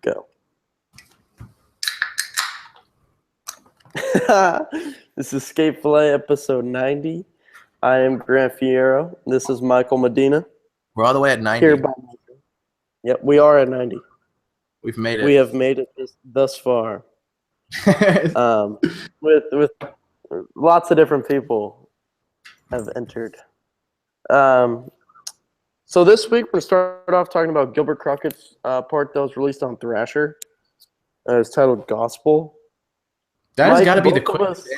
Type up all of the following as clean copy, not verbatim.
Go. This is Skate Fillet episode 90. I am Grant Fierro. This is Michael Medina. We're all the way at 90. Here by Michael. Yep, we are at 90. We've made it. We have made it thus far. With lots of different people have entered. So this week we're going to start off talking about Gilbert Crockett's part that was released on Thrasher. It's titled Gospel. That's got to be the quickest.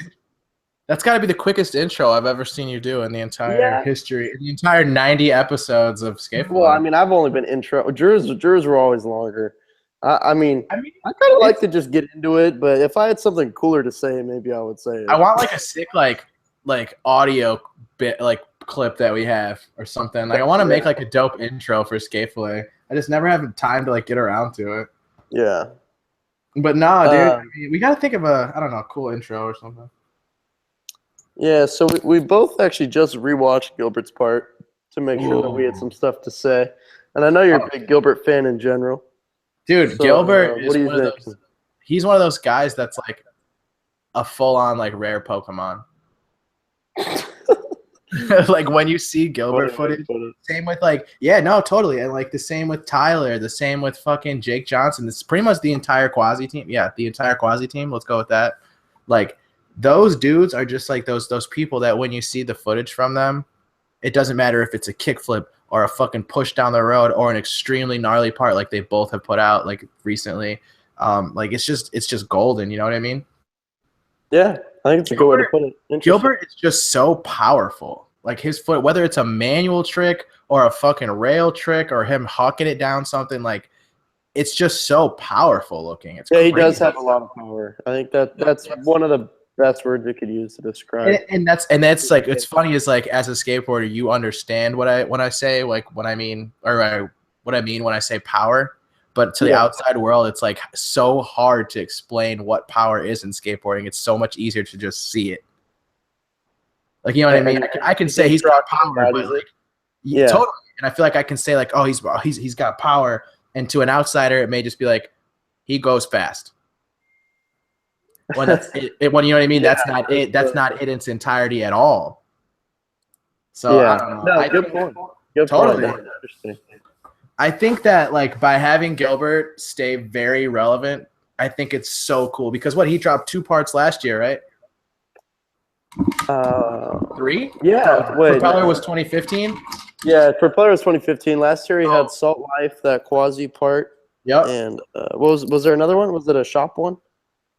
That's got to be the quickest intro I've ever seen you do in the entire history, in the entire 90 episodes of Skateboard. Well, I mean, I've only been intro. Drew's were always longer. I mean, I kind of like to just get into it, but if I had something cooler to say, maybe I would say it. I want like a sick like audio bit like clip that we have or something. Like I want to make like a dope intro for Skateboard. I just never have time to like get around to it. Yeah. But no, dude, I mean, we got to think of a cool intro or something. Yeah, so we both actually just rewatched Gilbert's part to make sure that we had some stuff to say. And I know you're a big Gilbert fan in general. Dude, so, Gilbert is one of those, he's one of those guys that's like a full-on like rare Pokemon. Like when you see Gilbert footage, same with like, totally. And like the same with Tyler, the same with fucking Jake Johnson. It's pretty much the entire Quasi team. Yeah, the entire Quasi team. Let's go with that. Like those dudes are just like those people that when you see the footage from them, it doesn't matter if it's a kickflip or a fucking push down the road or an extremely gnarly part like they both have put out like recently. Like it's just golden, you know what I mean? Yeah, I think it's a good way to put it. Gilbert is just so powerful. Like his foot, whether it's a manual trick or a fucking rail trick or him hucking it down something, like it's just so powerful looking. It's crazy. He does have a lot of power. I think that's one of the best words you could use to describe. And that's like it's funny is like as a skateboarder, you understand what I mean when I say power. But to the outside world, it's like so hard to explain what power is in skateboarding. It's so much easier to just see it. Like, you know what I mean? I can say he's got power, but like, totally. And I feel like I can say like, oh, he's got power. And to an outsider, it may just be like, he goes fast. When that's it, when you know what I mean? That's not it. That's not it in its entirety at all. So I don't know. Good point. Good totally. Point. Interesting. I think that like by having Gilbert stay very relevant, I think it's so cool because he dropped 2 parts last year, right? 3? Yeah. Propeller was 2015. Yeah, Propeller was 2015. Last year he had Salt Life, that Quasi part. Yep. And was there another one? Was it a shop one?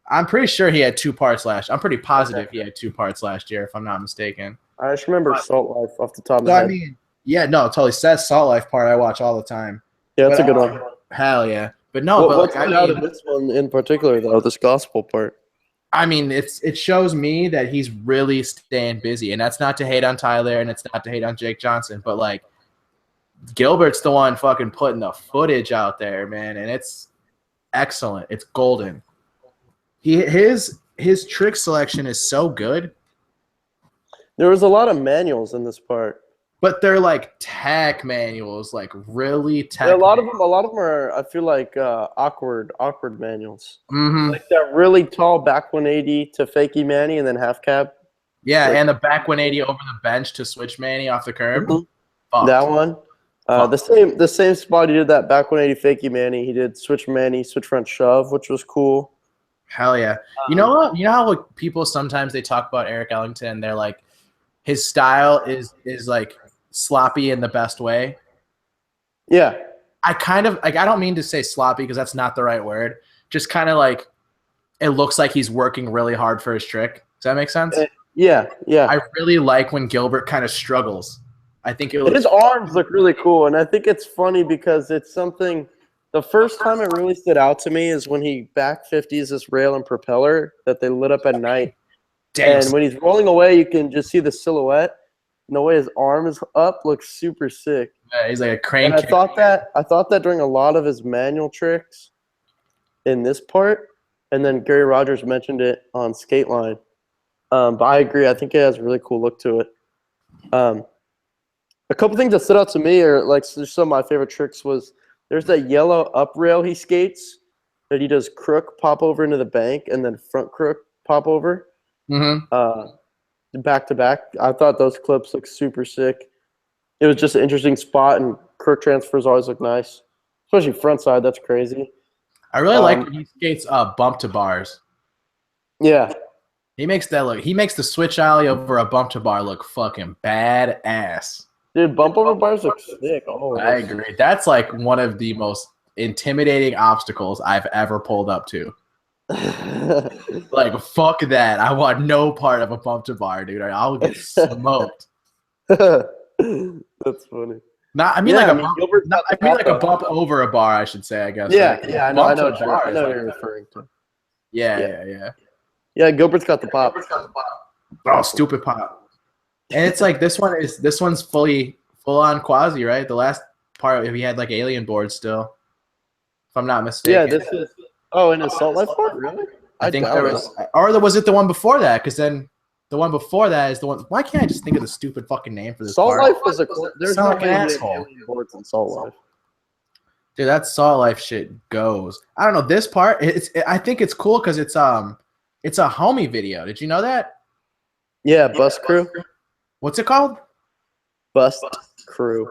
I'm pretty sure he had 2 parts last. I'm pretty positive he had 2 parts last year, if I'm not mistaken. I just remember Salt Life off the top of my head. I mean, yeah, no, totally. Seth's Salt Life part I watch all the time. Yeah, that's a good one. Hell yeah. But no, what's out of this one in particular though, this gospel part? I mean, it shows me that he's really staying busy, and that's not to hate on Tyler, and it's not to hate on Jake Johnson, but like Gilbert's the one fucking putting the footage out there, man, and it's excellent. It's golden. His trick selection is so good. There was a lot of manuals in this part, but they're like tech manuals, like really tech. Yeah, a lot of them are. I feel like awkward manuals. Mm-hmm. Like that really tall back 180 to fakie Manny and then half cab. Yeah, and the back 180 over the bench to switch Manny off the curb. Mm-hmm. That one. The same spot he did that back 180 fakie Manny. He did switch Manny, switch front shove, which was cool. Hell yeah. You know what? You know how like, people sometimes they talk about Eric Ellington, they're like his style is like sloppy in the best way. Yeah. I kind of like I don't mean to say sloppy because that's not the right word. Just kind of like it looks like he's working really hard for his trick. Does that make sense? Yeah. I really like when Gilbert kind of struggles. I think his arms look really cool, and I think it's funny because it's something. The first time it really stood out to me is when he back 50s this rail and propeller that they lit up at night. Damn. And when he's rolling away, you can just see the silhouette. And the way his arm is up looks super sick. Yeah, he's like a crane. And I thought that during a lot of his manual tricks in this part, and then Gary Rogers mentioned it on Skate Line. But I agree. I think it has a really cool look to it. A couple things that stood out to me are like some of my favorite tricks was there's that yellow up rail he skates that he does crook pop over into the bank and then front crook pop over back to back. I thought those clips looked super sick. It was just an interesting spot, and crook transfers always look nice, especially front side. That's crazy. I really like when he skates bump to bars. Yeah. He makes that look. He makes the switch alley over a bump to bar look fucking badass. Dude, bump over bars look sick. Oh, I agree. That's like one of the most intimidating obstacles I've ever pulled up to. Like, fuck that. I want no part of a bump to bar, dude. I'll get smoked. That's funny. Not, I mean, like a bump over a bar, I should say. I guess. Yeah, like, yeah. I know what you're referring to. Yeah. Gilbert's got the pop. Oh, stupid pop. And it's like this one's full on quasi, right? The last part we had like alien boards still, if I'm not mistaken. Yeah, this is. Oh, in Assault Life part, really? I think there was, or was it the one before that? Because then the one before that is the one. Why can't I just think of the stupid fucking name for this? Assault part? Life was a. There's no like an asshole. boards in Assault Life. Dude, that Assault Life shit goes. I don't know this part. I think it's cool because it's a homie video. Did you know that? Yeah, Bust Crew. What's it called? Bust Crew.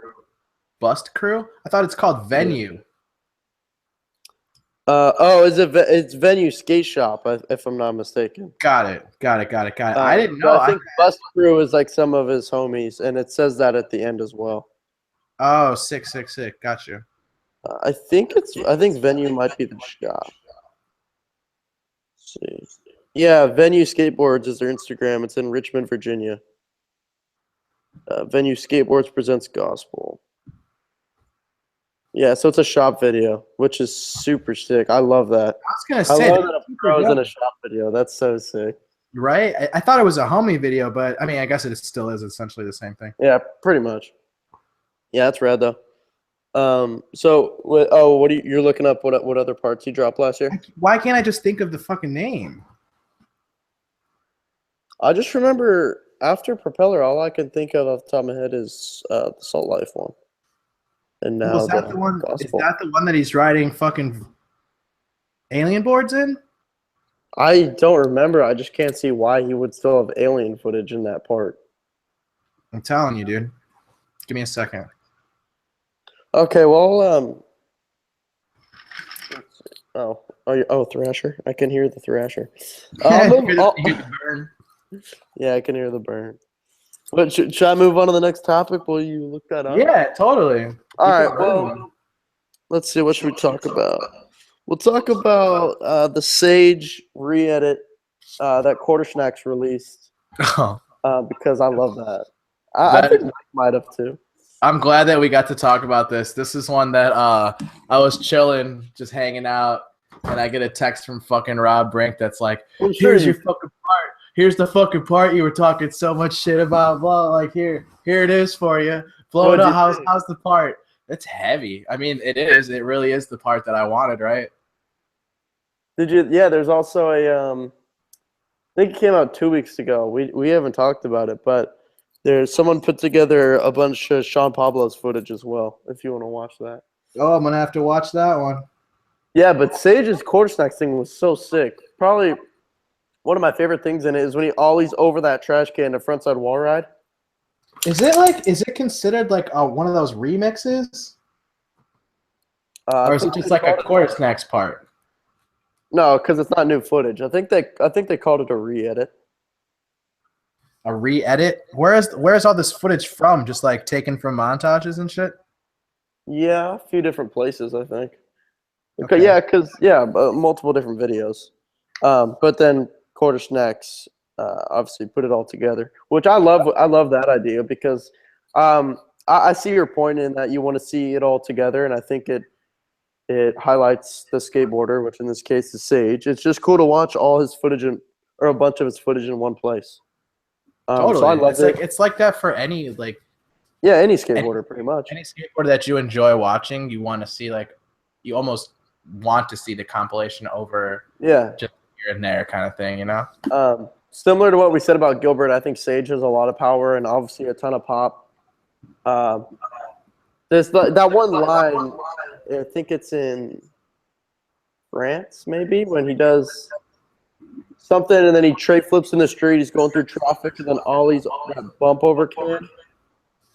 Bust Crew? I thought it's called Venue. It's Venue Skate Shop, if I'm not mistaken. Got it. I didn't know. I think Bust Crew is like some of his homies, and it says that at the end as well. Oh, sick. Got you. I think Venue might be the shop. Let's see. Yeah, Venue Skateboards is their Instagram. It's in Richmond, Virginia. Venue Skateboards presents Gospel. Yeah, so it's a shop video, which is super sick. I love that. I was gonna say, I love that a pro is in a shop video. That's so sick. Right? I thought it was a homie video, but I mean, I guess it still is essentially the same thing. Yeah, pretty much. Yeah, that's rad though. What are you're looking up? What other parts he dropped last year? Why can't I just think of the fucking name? I just remember after Propeller, all I can think of off the top of my head is the Salt Life one. And now is that the one? Gospel. Is that the one that he's riding fucking alien boards in? I don't remember. I just can't see why he would still have alien footage in that part. I'm telling you, dude. Give me a second. Okay, well, Thrasher. I can hear the Thrasher. Yeah, I can hear the burn. But should I move on to the next topic? Will you look that up? Yeah, totally. All right, well, let's see. What should we talk about? We'll talk about the Sage re-edit that Quarter Snacks released because I love that. I think Mike might have too. I'm glad that we got to talk about this. This is one that I was chilling, just hanging out, and I get a text from fucking Rob Brink that's like, here's your fucking part. Here's the fucking part you were talking so much shit about. Blah, like here it is for you. Blow it up. How's the part? It's heavy. I mean, it is. It really is the part that I wanted, right? Did you? Yeah. There's also I think it came out 2 weeks ago. We haven't talked about it, but there's someone put together a bunch of Sean Pablo's footage as well. If you want to watch that. Oh, I'm gonna have to watch that one. Yeah, but Sage's Quarter Snacks thing was so sick. Probably one of my favorite things in it is when he ollies over that trash can to frontside wall ride. Is it considered like one of those remixes? Or is it just like a Quarter Snacks part? No, because it's not new footage. I think they called it a re-edit. A re-edit? Where's all this footage from? Just like taken from montages and shit? Yeah, a few different places, I think. Okay. Yeah, multiple different videos. But then Quarter Snacks obviously put it all together, which I love. I love that idea because I see your point in that you want to see it all together, and I think it highlights the skateboarder, which in this case is Sage. It's just cool to watch all his footage or a bunch of his footage in one place. Totally, so I love it. It's like that for any any skateboarder, pretty much. Any skateboarder that you enjoy watching, you want to see you almost want to see the compilation over. Yeah. Just here and there kind of thing, you know? Similar to what we said about Gilbert, I think Sage has a lot of power and obviously a ton of pop. There's that one line, I think it's in France, maybe, when he does something and then he tray flips in the street. He's going through traffic and then ollies that bump over can.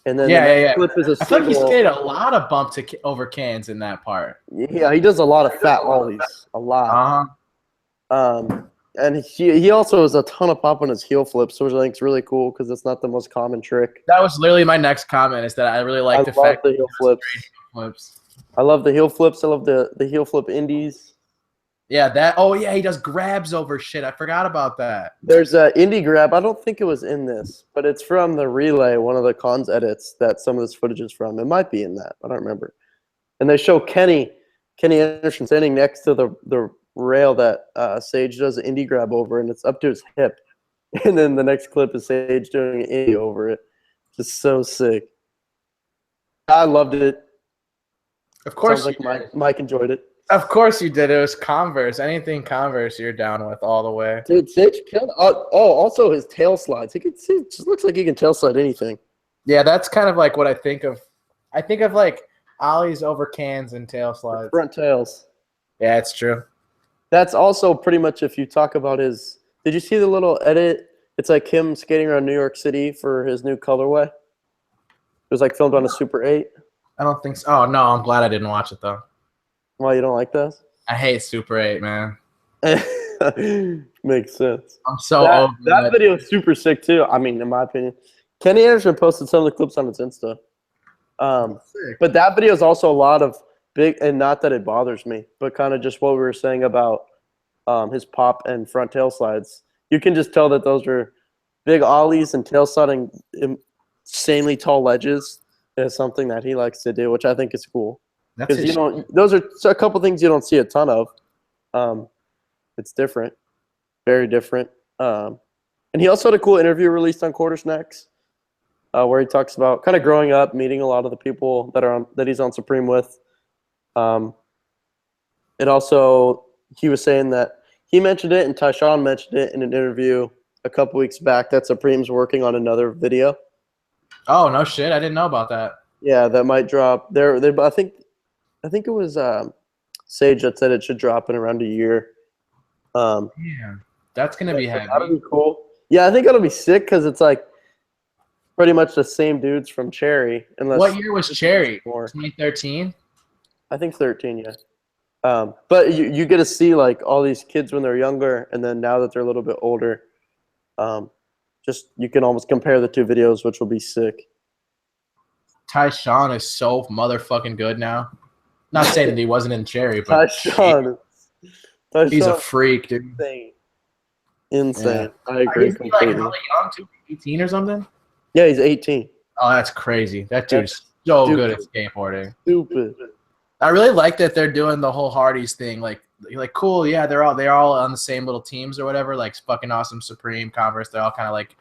And then the next flip is a I feel like he single. stayed a lot of bump to over cans in that part. Yeah, he does a lot of fat ollies, a lot. And he also has a ton of pop on his heel flips, which I think is really cool because it's not the most common trick. That was literally my next comment. Is that I really like the fact the heel flips. I love the heel flips. I love the heel flip indies. Yeah, oh yeah, he does grabs over shit. I forgot about that. There's an indie grab. I don't think it was in this, but it's from the relay, one of the cons edits that some of this footage is from. It might be in that. I don't remember. And they show Kenny Anderson standing next to the rail that Sage does an indie grab over, and it's up to his hip. And then the next clip is Sage doing an indie over it. Just so sick. I loved it. Of course, sounds like Mike enjoyed it. Of course you did. It was Converse. Anything Converse, you're down with all the way. Dude, Sage killed. Also his tail slides. It just looks like he can tail slide anything. Yeah, that's kind of like what I think of. I think of like ollies over cans and tail slides. Front tails. Yeah, it's true. That's also pretty much if you talk about his. Did you see the little edit? It's like him skating around New York City for his new colorway. It was like filmed on a Super 8. I don't think so. Oh no, I'm glad I didn't watch it though. Why you don't like those? I hate Super 8, man. Makes sense. I'm so over that video is super sick too. I mean, in my opinion, Kenny Anderson posted some of the clips on his Insta. But that video is also a lot of big, and not that it bothers me, but kind of just what we were saying about his pop and front tail slides. You can just tell that those are big ollies and tail sliding insanely tall ledges. Is something that he likes to do, which I think is cool. Because those are a couple things you don't see a ton of. It's different, very different. And he also had a cool interview released on Quarter Snacks, where he talks about kind of growing up, meeting a lot of the people that he's on Supreme with. It also, he was saying that he mentioned it, and Tyshawn mentioned it in an interview a couple weeks back that Supreme's working on another video. Oh no shit! I didn't know about that. Yeah, that might drop. I think it was Sage that said it should drop in around a year. Yeah, that's gonna be heavy. That'll be cool. Yeah, I think it'll be sick because it's like pretty much the same dudes from Cherry. What year was Cherry? 2013. I think 13. Yeah. But you get to see like all these kids when they're younger, and then now that they're a little bit older, just you can almost compare the two videos, which will be sick. Tyshawn is so motherfucking good now. Not saying that he wasn't in Cherry, but Tyshawn, he's a freak, dude. Insane. Yeah. I agree completely. Like really young too, 18 or something. Yeah, he's 18. Oh, that's crazy. That dude's so good at skateboarding. Stupid. I really like that they're doing the whole Hardy's thing. Like cool. Yeah, they're all on the same little teams or whatever. Like fucking awesome, Supreme, Converse. They're all kind of like,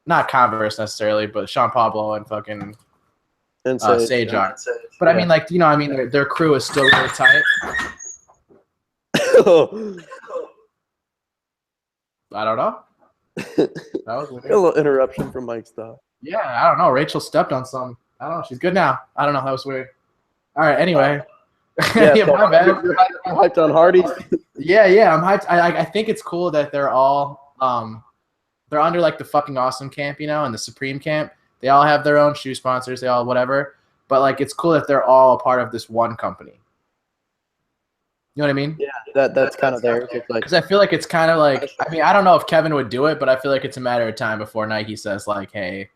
not Converse necessarily, but Sean Pablo and fucking Sage are. But I mean, like, you know, I mean, their crew is still really tight. I don't know. That was weird. A little interruption from Mike's stuff. Yeah, I don't know. Rachel stepped on something. I don't know. She's good now. I don't know. That was weird. All right. Anyway. Yeah, my bad. You're hyped on Hardy's. Yeah. I'm hyped. I think it's cool that they're all they're under like the fucking awesome camp, you know, and the Supreme camp. They all have their own shoe sponsors. They all whatever. But like, it's cool that they're all a part of this one company. You know what I mean? Yeah, that's kind of there. Because I feel like it's kind of like, I mean, I don't know if Kevin would do it, but I feel like it's a matter of time before Nike says like, hey,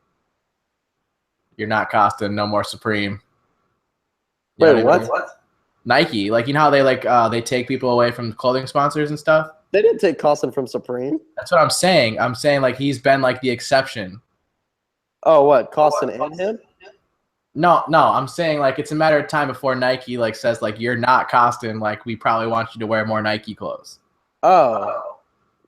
you're not costing no more Supreme. You Wait, what? Nike, like, you know how they like they take people away from clothing sponsors and stuff? They didn't take Costin from Supreme. That's what I'm saying. I'm saying like he's been like the exception. Oh, what? Costin and him? No, I'm saying like it's a matter of time before Nike like says like you're not Costin, like we probably want you to wear more Nike clothes. Oh,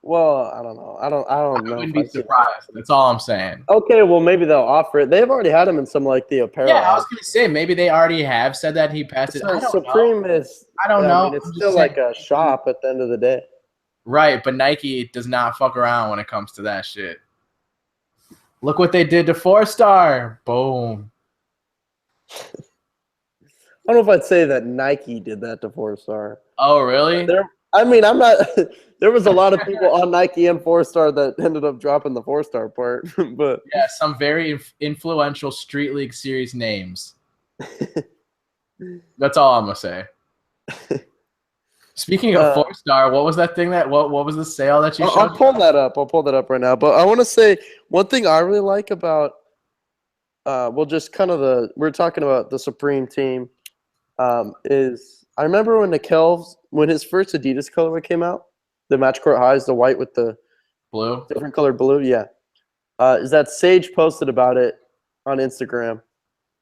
well, I don't know. I don't know. I wouldn't be surprised. That's all I'm saying. Okay, well maybe they'll offer it. They've already had him in some like the apparel. Yeah, I was gonna say maybe they already have said that he passed it. I don't Supreme know. is. I don't know. I mean, it's still like a shop at the end of the day. Right, but Nike does not fuck around when it comes to that shit. Look what they did to 4-Star. Boom. I don't know if I'd say that Nike did that to 4-Star. Oh, really? I mean, I'm not. There was a lot of people on Nike and 4-star that ended up dropping the 4-star part, but Yeah, some very influential Street League Series names. That's all I'm gonna say. Speaking of 4-star, what was that thing what was the sale that you showed? I'll pull that up. I'll pull that up right now. But I want to say one thing I really like about, well, just kind of we're talking about the Supreme team, is I remember when his first Adidas colorway came out, the Match Court Highs, the white with the Blue. different colored blue, yeah. Is that Sage posted about it on Instagram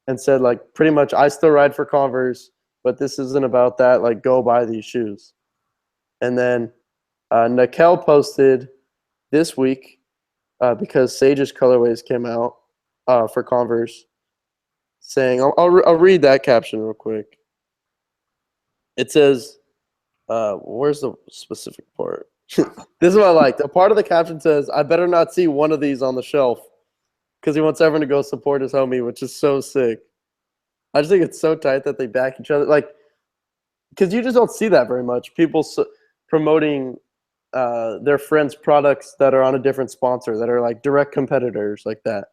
and said, like, pretty much, I still ride for Converse, but this isn't about that. Like, go buy these shoes. And then Nakel posted this week, because Sage's colorways came out for Converse, saying, I'll read that caption real quick. It says, where's the specific part? This is what I liked. A part of the caption says, I better not see one of these on the shelf, because he wants everyone to go support his homie, which is so sick. I just think it's so tight that they back each other. Like, because you just don't see that very much. People promoting their friends' products that are on a different sponsor, that are like direct competitors like that.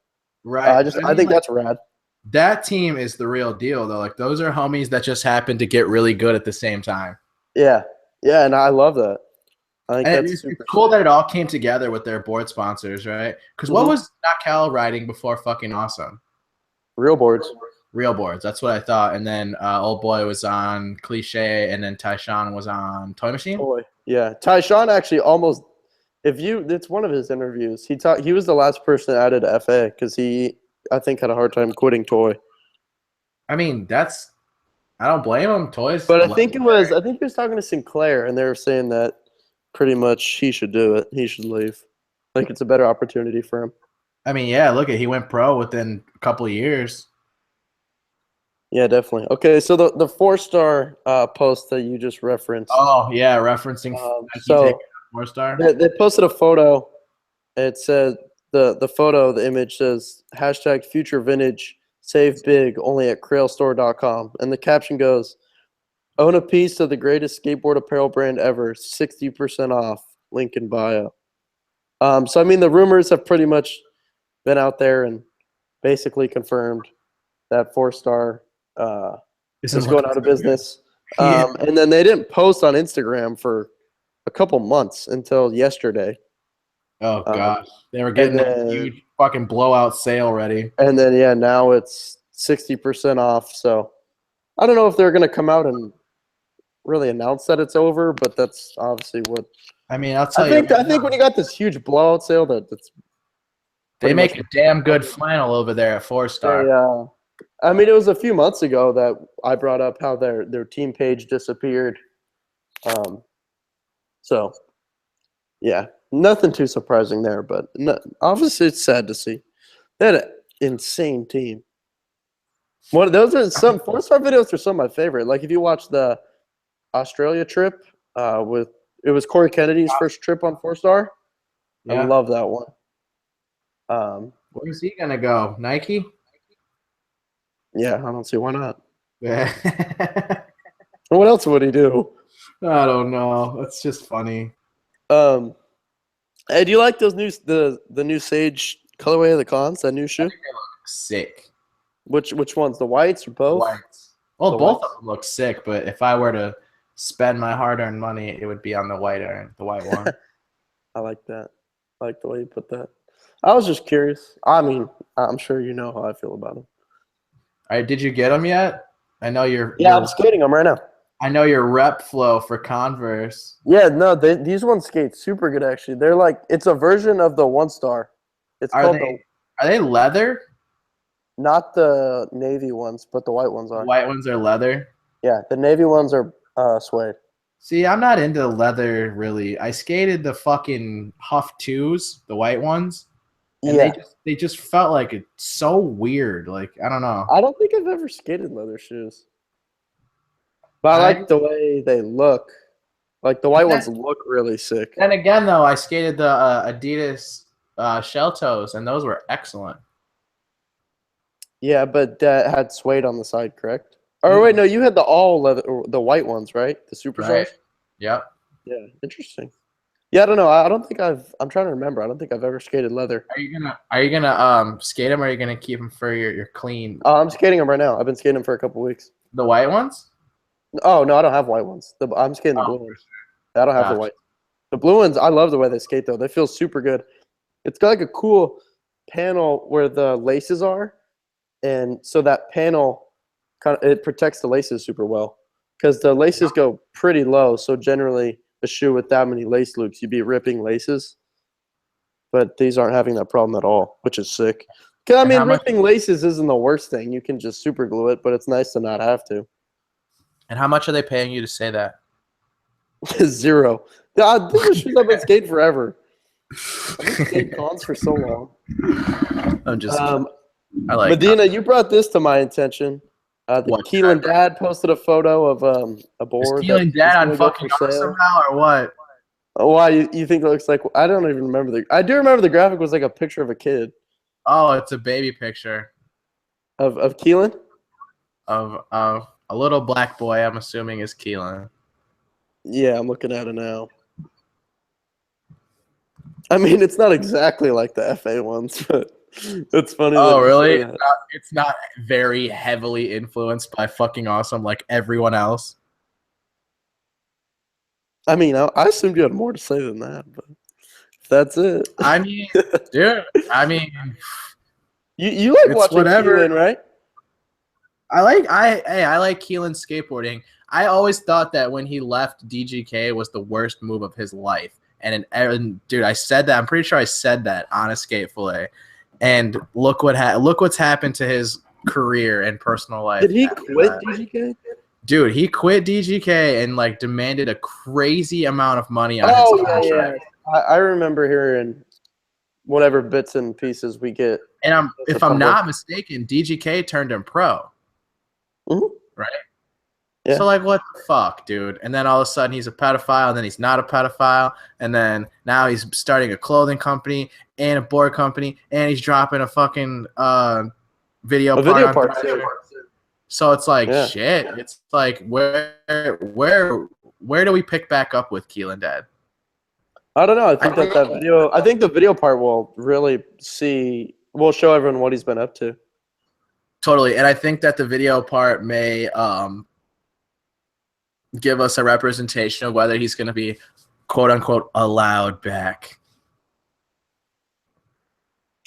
Right. I think that's rad. That team is the real deal, though. Like, those are homies that just happen to get really good at the same time. Yeah. Yeah, and I love that. I think And that's it's super cool that it all came together with their board sponsors, right? Because what was Nakel riding before fucking Awesome? Real boards. Real boards. That's what I thought. And then Old Boy was on Cliche, and then Tyshawn was on Toy Machine. Yeah, Tyshawn actually almost. It's one of his interviews. He was the last person added to FA because he, I think, had a hard time quitting Toy. I mean, I don't blame him. Toys. But I think he was talking to Sinclair, and they were saying that pretty much he should do it. He should leave. I think it's a better opportunity for him. I mean, yeah, look he went pro within a couple of years. Yeah, definitely. Okay, so the 4-star post that you just referenced. Oh yeah, referencing so 4-star. They posted a photo. It said the image says #future vintage save big only at crailstore.com, and the caption goes, own a piece of the greatest skateboard apparel brand ever, 60% off, link in bio. So I mean the rumors have pretty much been out there and basically confirmed that 4-star is going out of business. Yeah. And then they didn't post on Instagram for a couple months until yesterday. Oh gosh, they were getting that huge fucking blowout sale ready. And then yeah, now it's 60% off. So I don't know if they're gonna come out and really announce that it's over, but that's obviously what. I mean, I'll tell you. I think when you got this huge blowout sale, they make a damn good flannel over there at 4-star. I mean, it was a few months ago that I brought up how their team page disappeared. So, yeah, nothing too surprising there, but obviously it's sad to see. They had an insane team. Those are some 4-star videos are some of my favorite. Like if you watch the Australia trip it was Corey Kennedy's first trip on 4-star. Yeah. I love that one. Where's he gonna go? Nike? Yeah, I don't see why not. What else would he do? I don't know. That's just funny. Hey, do you like those the new Sage colorway of the cons? That new shoe? Sick. Which ones? The whites or both? The whites. Well, both of them look sick, but if I were to spend my hard-earned money, it would be on the white one. I like that. I like the way you put that. I was just curious. I mean, I'm sure you know how I feel about them. All right, did you get them yet? I know you're. Yeah, I'm skating them right now. I know your rep flow for Converse. Yeah, no, these ones skate super good actually. They're like it's a version of the 1-star. Are they leather? Not the navy ones, but the white ones are. The white ones are leather? Yeah, the navy ones are suede. See, I'm not into leather really. I skated the fucking Huff 2s, the white ones. And they just felt like it's so weird. Like, I don't know. I don't think I've ever skated leather shoes. But I like the way they look. Like the white ones look really sick. And again, though, I skated the Adidas shell toes, and those were excellent. Yeah, but that had suede on the side, correct? Or wait, no, you had the all leather, the white ones, right? The superstars. Right. Yep. Yeah, interesting. Yeah, I don't know. I don't think I'm trying to remember. I don't think I've ever skated leather. Are you gonna skate them, or are you gonna keep them for your clean I'm skating them right now. I've been skating them for a couple weeks. the white ones? Oh no, I don't have white ones. I'm skating the Oh, blue ones. I don't have the gotcha. white. The blue ones, I love the way they skate though. They feel super good. It's got like a cool panel where the laces are, and so that panel it protects the laces super well because the laces go pretty low. So generally, a shoe with that many lace loops, you'd be ripping laces. But these aren't having that problem at all, which is sick. 'Cause, I And mean, how much? ripping laces isn't the worst thing. You can just super glue it, but it's nice to not have to. And how much are they paying you to say that? Zero. God, these are shoes I've been skating forever. I've been skating cons for so long. I'm just. I like Medina, you brought this to my attention. The what? Keelan dad posted a photo of a Is board Keelan that dad is on going to go fucking for awesome sale. now or what? Why you think it looks like? I don't even remember I do remember the graphic was like a picture of a kid Oh, it's a baby picture of Keelan. of a little black boy. I'm assuming is Keelan. Yeah, I'm looking at it now. I mean, it's not exactly like the FA ones, but it's funny. Oh, that you really? say that. It's not very heavily influenced by fucking awesome like everyone else. I mean, I assumed you had more to say than that, but if that's it. I mean, dude. I mean, You like it's watching whatever. Keelan, right? I like Keelan skateboarding. I always thought that when he left DGK was the worst move of his life. And dude, I said that. I'm pretty sure I said that on a skate fillet. And look what's happened to his career and personal life. Did he after quit that. DGK? Dude, he quit DGK and like demanded a crazy amount of money on Oh his contract. yeah. I remember hearing whatever bits and pieces we get. And if I'm not mistaken, DGK turned him pro. Mhm. Right? Yeah. So like what the fuck, dude? And then all of a sudden he's a pedophile, and then he's not a pedophile, and then now he's starting a clothing company and a board company, and he's dropping a fucking video part. So it's like shit. It's like where do we pick back up with Keelan Dad? I don't know. I think that video. I think the video part will really will show everyone what he's been up to. Totally, and I think that the video part may give us a representation of whether he's going to be quote unquote allowed back.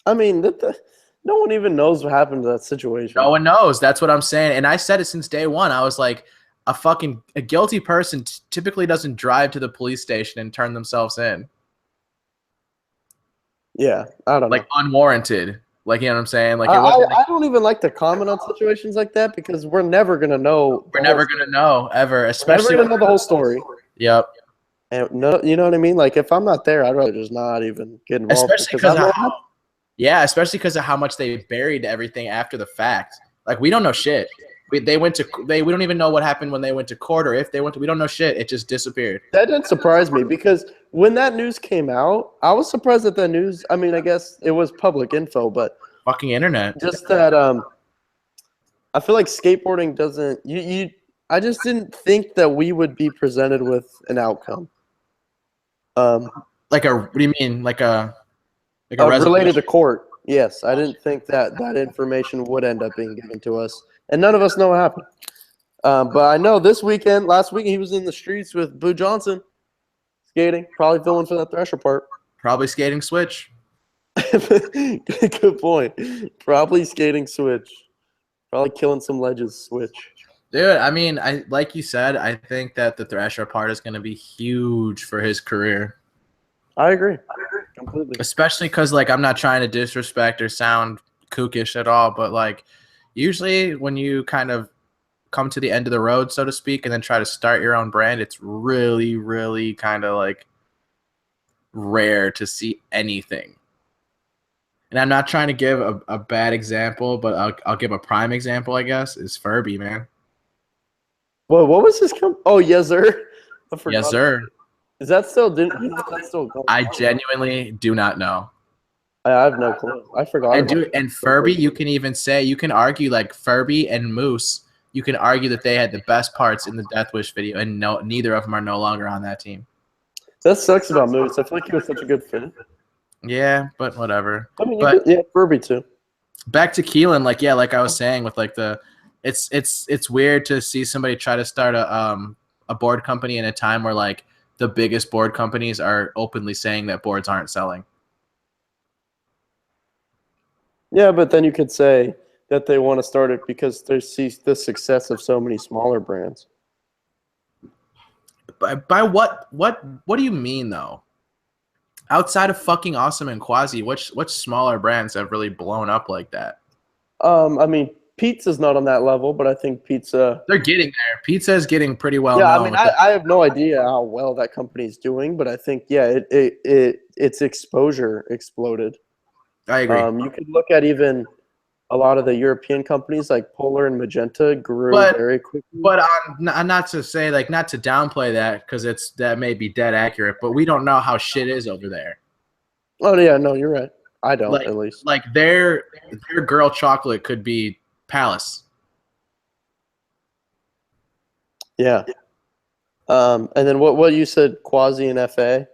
I mean, no one even knows what happened to that situation. No one knows. That's what I'm saying. And I said it since day one. I was like, a guilty person typically doesn't drive to the police station and turn themselves in. Yeah, I don't know. Like unwarranted. Like, you know what I'm saying? Like, I don't even like to comment on situations like that because we're never gonna know. We're never gonna know ever, especially never gonna know the whole story. Yep. And no, you know what I mean? Like, if I'm not there, I'd rather just not even get involved. Especially because of how much they buried everything after the fact. Like, we don't know shit. We don't even know what happened when they went to court, or if they went to. We don't know shit. It just disappeared. That didn't surprise me because when that news came out, I was surprised that the news. I mean, I guess it was public info, but fucking internet. Just that. I feel like skateboarding doesn't. I just didn't think that we would be presented with an outcome. What do you mean? Like a related to court. Yes, I didn't think that information would end up being given to us, and none of us know what happened. But I know last week he was in the streets with Boo Johnson, skating, probably filming for that Thresher part. Probably skating switch. Good point. Probably skating switch. Probably killing some ledges switch. Dude, I mean, like you said, I think that the Thresher part is going to be huge for his career. I agree completely. Especially because, like, I'm not trying to disrespect or sound kookish at all, but, like, usually when you kind of come to the end of the road, so to speak, and then try to start your own brand, it's really, really kind of, like, rare to see anything. And I'm not trying to give a bad example, but I'll give a prime example, I guess, is Furby, man. Well, what was his Oh, yes, sir. Yes, sir. Is that still? I genuinely do not know. I have no clue. I forgot. And Furby, you can argue like Furby and Moose. You can argue that they had the best parts in the Death Wish video, and neither of them are no longer on that team. That sucks about Moose. I feel like he was such a good fit. Yeah, but whatever. I mean, But yeah, Furby too. back to Keelan, like yeah, like I was saying with like it's weird to see somebody try to start a board company in a time where like the biggest board companies are openly saying that boards aren't selling. Yeah, but then you could say that they want to start it because they see the success of so many smaller brands. By what do you mean though? Outside of fucking Awesome and Quasi, which smaller brands have really blown up like that? I mean, pizza's not on that level, but I think pizza. They're getting there. Pizza is getting pretty well Yeah, I known. mean, I have no idea how well that company's doing, but I think its exposure exploded. I agree. You could look at even a lot of the European companies like Polar and Magenta grew very quickly. But not to say like not to downplay that because that may be dead accurate, but we don't know how shit is over there. Oh yeah, no, you're right. I don't like, at least. Like their girl chocolate could be Palace. Yeah. And then what you said, Quasi and FA.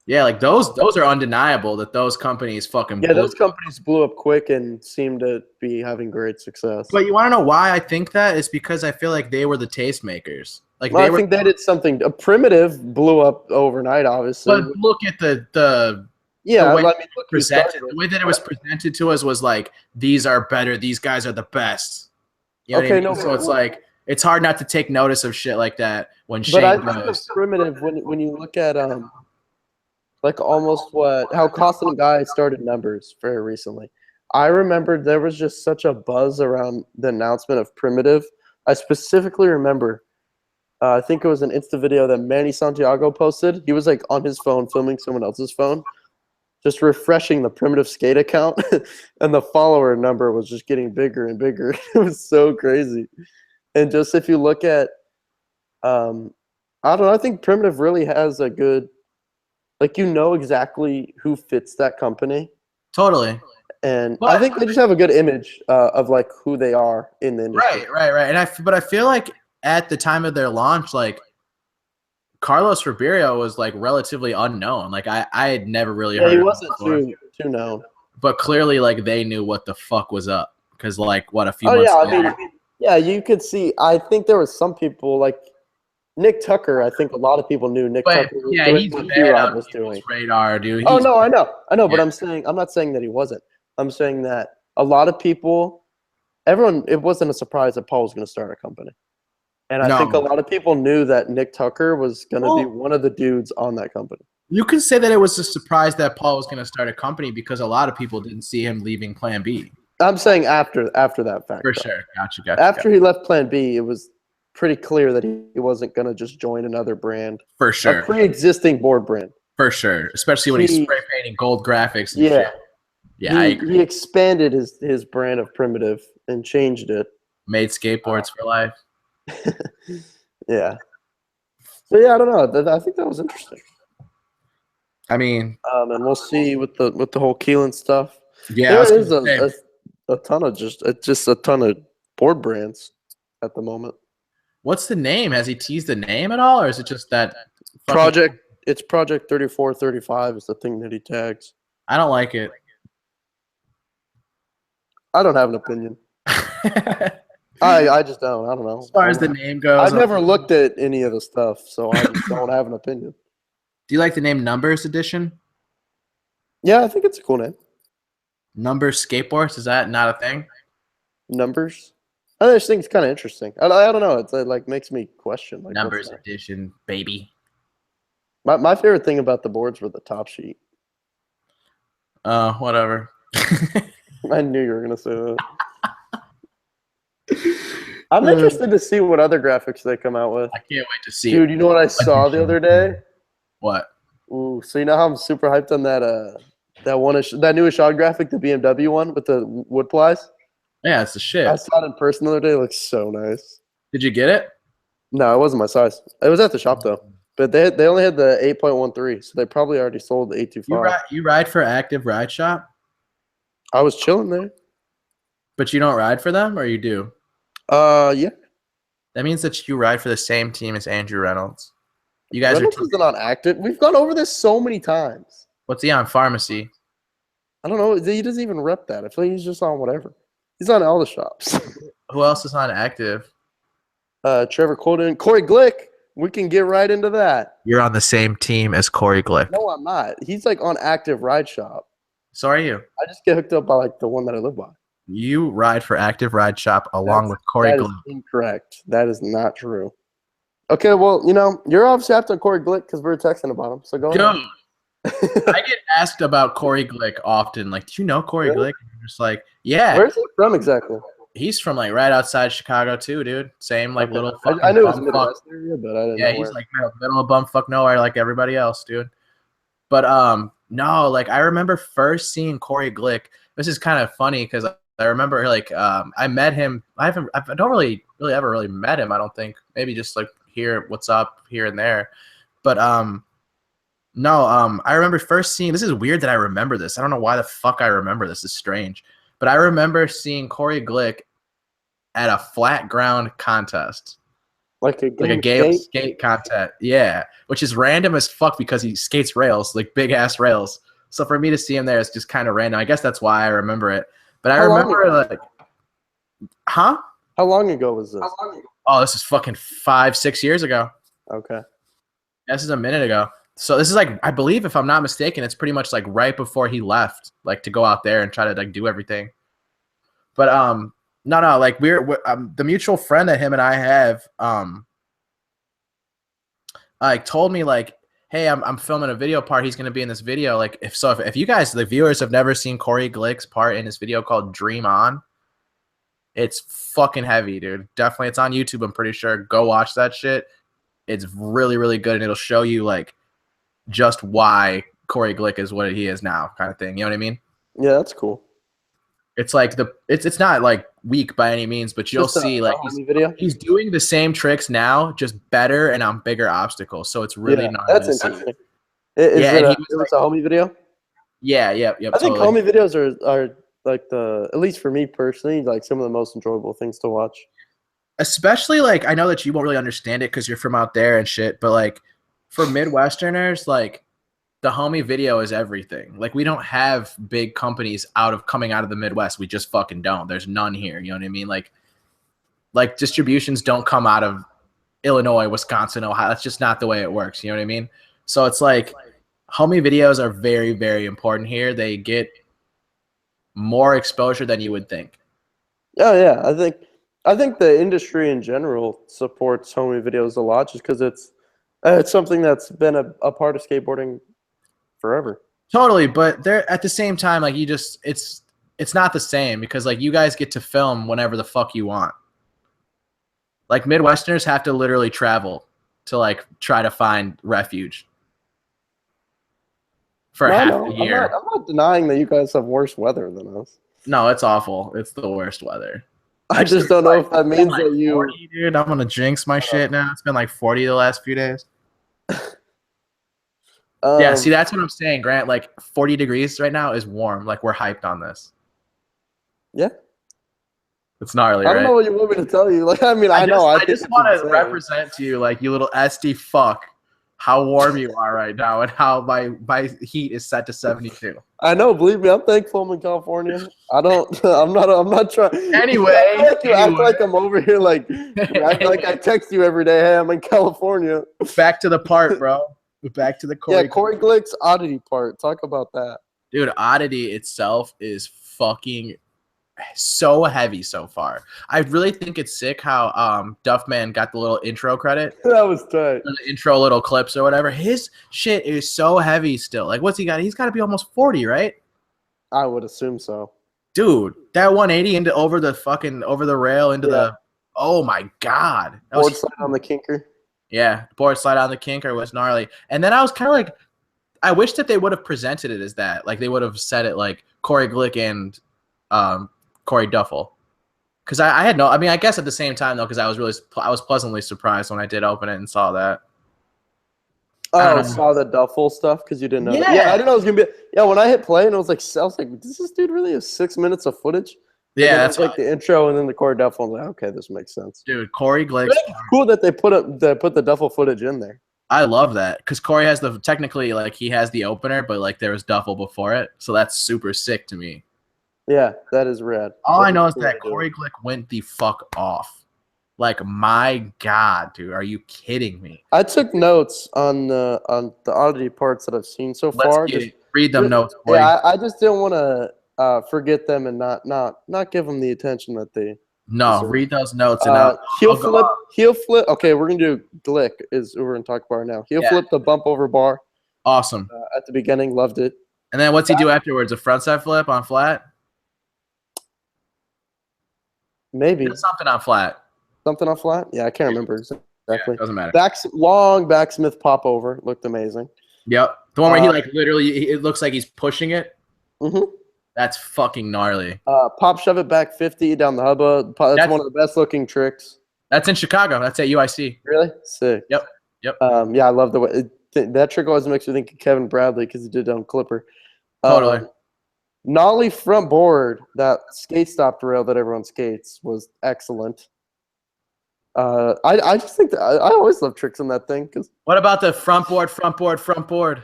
Yeah, like those are undeniable that those companies fucking those companies blew up quick and seem to be having great success. But you want to know why I think that? It's because I feel like they were the tastemakers. Like I think they did something. A Primitive blew up overnight, obviously. But look at the way the way that it was presented to us was like these are better. These guys are the best. You know what I mean? So it's like it's hard not to take notice of shit like that when Shane goes. But I think the Primitive when you look at like almost how Costin and Guy started Numbers very recently. I remember there was just such a buzz around the announcement of Primitive. I specifically remember, I think it was an Insta video that Manny Santiago posted. He was like on his phone filming someone else's phone, just refreshing the Primitive Skate account, and the follower number was just getting bigger and bigger. It was so crazy. And just if you look at, I don't know, I think Primitive really has a good, like, you know exactly who fits that company. Totally. And I think they just have a good image of like who they are in the industry. Right. And I feel like at the time of their launch, like Carlos Ribeiro was like relatively unknown. Like I had never really heard. He wasn't too known. But clearly, like they knew what the fuck was up because like what a few. You could see. I think there was some people like Nick Tucker. I think a lot of people knew Tucker. Yeah, he's bad on people's radar, dude. Oh no, I know. But I'm not saying that he wasn't. I'm saying that a lot of people, it wasn't a surprise that Paul was going to start a company. And I think a lot of people knew that Nick Tucker was going to be one of the dudes on that company. You can say that it was a surprise that Paul was going to start a company because a lot of people didn't see him leaving Plan B. I'm saying after that fact. For sure. Gotcha. After he left Plan B, it was pretty clear that he wasn't going to just join another brand. For sure. A pre-existing board brand. For sure. Especially when he's spray painting gold graphics and shit. Yeah, I agree. He expanded his brand of Primitive and changed it. Made skateboards for life. Yeah. So yeah, I don't know. I think that was interesting. I mean, and we'll see with the whole Keelan stuff. Yeah, there is a ton of just a ton of board brands at the moment. What's the name? Has he teased the name at all, or is it just that project? It's Project 3435 is the thing that he tags. I don't like it. I don't have an opinion. I just don't. I don't know. As far as the name goes, I've never looked at any of the stuff, so I just don't have an opinion. Do you like the name Numbers Edition? Yeah, I think it's a cool name. Numbers Skateboards, is that not a thing? Numbers? I just think it's kind of interesting. I don't know. It like makes me question. Like, Numbers Edition, baby. My favorite thing about the boards were the top sheet. Whatever. I knew you were gonna say that. I'm interested to see what other graphics they come out with. I can't wait to see. Dude, you know what I saw the other day? What? Ooh, so you know how I'm super hyped on that newest odd graphic, the BMW one with the wood plies? Yeah, it's the shit. I saw it in person the other day. It looks so nice. Did you get it? No, it wasn't my size. It was at the shop though. But they only had the 8.13, so they probably already sold the 825. You ride for Active Ride Shop? I was chilling there. But you don't ride for them, or you do? Yeah. That means that you ride for the same team as Andrew Reynolds. You guys Reynolds isn't on active. We've gone over this so many times. What's he on? Pharmacy. I don't know. He doesn't even rep that. I feel like he's just on whatever. He's on all the shops. Who else is on active? Trevor Colton, Corey Glick. We can get right into that. You're on the same team as Corey Glick. No, I'm not. He's like on active ride shop. So are you. I just get hooked up by like the one that I live by. You ride for Active Ride Shop along with Corey Glick. That is incorrect. That is not true. Okay, well, you're obviously after Corey Glick because we were texting about him. So go ahead. I get asked about Corey Glick often. Like, do you know Corey Glick? And I'm just like, yeah. Where's he from exactly? He's from like right outside Chicago too, dude. Same like little. I knew it was Midwest area, but I didn't know he's like middle of bumfuck nowhere, like everybody else, dude. But no, like I remember first seeing Corey Glick. This is kind of funny because I remember like I met him. I don't really ever met him. I don't think. Maybe just like what's up here and there. But no, I remember first seeing. This is weird that I remember this. I don't know why the fuck I remember this. It's strange. But I remember seeing Corey Glick at a flat ground contest. Like a game skate contest. Yeah. Which is random as fuck because he skates rails, like big ass rails. So for me to see him there is just kind of random. I guess that's why I remember it. But I remember like huh? How long ago was this? Oh, this is fucking 5-6 years ago. Okay. This is a minute ago. So this is like, I believe, if I'm not mistaken, it's pretty much like right before he left, like to go out there and try to like do everything. But no, like we're the mutual friend that him and I have, like told me like, hey, I'm filming a video part. He's gonna be in this video. Like if you guys, the viewers, have never seen Corey Glick's part in this video called Dream On, it's fucking heavy, dude. Definitely, it's on YouTube. I'm pretty sure. Go watch that shit. It's really, really good, and it'll show you like just why Corey Glick is what he is now, kind of thing. You know what I mean? Yeah, that's cool. It's like it's not like weak by any means, but you'll see like he's doing the same tricks now, just better and on bigger obstacles. So it's really not. That's interesting. It was a homie video. Yeah. I think homie videos are like at least for me personally, like some of the most enjoyable things to watch. Especially like I know that you won't really understand it because you're from out there and shit, but like for Midwesterners, like the homie video is everything. Like we don't have big companies coming out of the Midwest. We just fucking don't. There's none here. You know what I mean? Like distributions don't come out of Illinois, Wisconsin, Ohio. That's just not the way it works. You know what I mean? So it's like homie videos are very, very important here. They get more exposure than you would think. Oh yeah, I think the industry in general supports homie videos a lot just because it's something that's been a part of skateboarding forever. Totally, but they're at the same time, like it's not the same because like you guys get to film whenever the fuck you want. Like Midwesterners have to literally travel to like try to find refuge for half the year. I'm not denying that you guys have worse weather than us. No, it's awful. It's the worst weather. I just don't know if that means that you. 40, dude, I'm gonna jinx my shit now. It's been like 40 the last few days. Yeah, see, that's what I'm saying, Grant. Like 40 degrees right now is warm. Like we're hyped on this. Yeah. It's gnarly, right? I don't know what you want me to tell you. Like, I mean, I know. I just want to represent to you, like, you little SD fuck, how warm you are right now and how my heat is set to 72. I know. Believe me, I'm thankful I'm in California. I'm not trying. Anyway. You act like I'm over here, like I text you every day. Hey, I'm in California. Back to the part, bro. Back to the Corey. Yeah, Corey Glick's Oddity part. Talk about that. Dude, Oddity itself is fucking so heavy so far. I really think it's sick how Duffman got the little intro credit. That was tight. The intro little clips or whatever. His shit is so heavy still. Like, what's he got? He's got to be almost 40, right? I would assume so. Dude, that 180 over the rail into the. Oh my god! Board slide on the kinker. Yeah, board slide on the kinker was gnarly. And then I was kind of like, I wish that they would have presented it as that. Like they would have said it like Corey Glick and Corey Duffel. Because I had no, I mean, I guess at the same time though, because I was pleasantly surprised when I did open it and saw that. Oh, saw the Duffel stuff because you didn't know. Yeah. Yeah, I didn't know it was gonna be. Yeah, when I hit play and I was like, does this dude really have 6 minutes of footage? Yeah, that's like the intro and then the Corey Duffel. I was like, okay, this makes sense. Dude, Corey Glick. It's cool that they put the Duffel footage in there. I love that because Corey has technically like he has the opener, but like there was duffel before it, so that's super sick to me. Yeah, that is rad. All That I know is cool that to do. Corey Glick went the fuck off. Like my God, dude, are you kidding me? I took notes on the oddity parts that I've seen so Let's far. get Just it. Read them notes, boy. yeah, I just didn't want to forget them and not give them the attention that they No, deserve. read those notes and I'll go on. Heel flip. Okay, we're gonna do Glick is we're gonna talk about now. Heel flip the bump over bar Awesome. at the beginning. Loved it. And then what's he do afterwards? A frontside flip on flat? Maybe Something on flat. something on flat. Yeah, I can't remember exactly. Yeah, doesn't matter. Long backsmith pop over looked amazing. Yep. The one where he like literally, it looks like he's pushing it. Mm-hmm. That's fucking gnarly. Pop shove it back 50 down the hubba. That's one of the best looking tricks. That's in Chicago. That's at UIC. Really? Sick. Yep. Yeah, I love the way that trick always makes me think of Kevin Bradley because he did it on Clipper. Totally. Nollie front board, that skate stop rail that everyone skates was excellent. I just think that I always love tricks on that thing. What about the front board?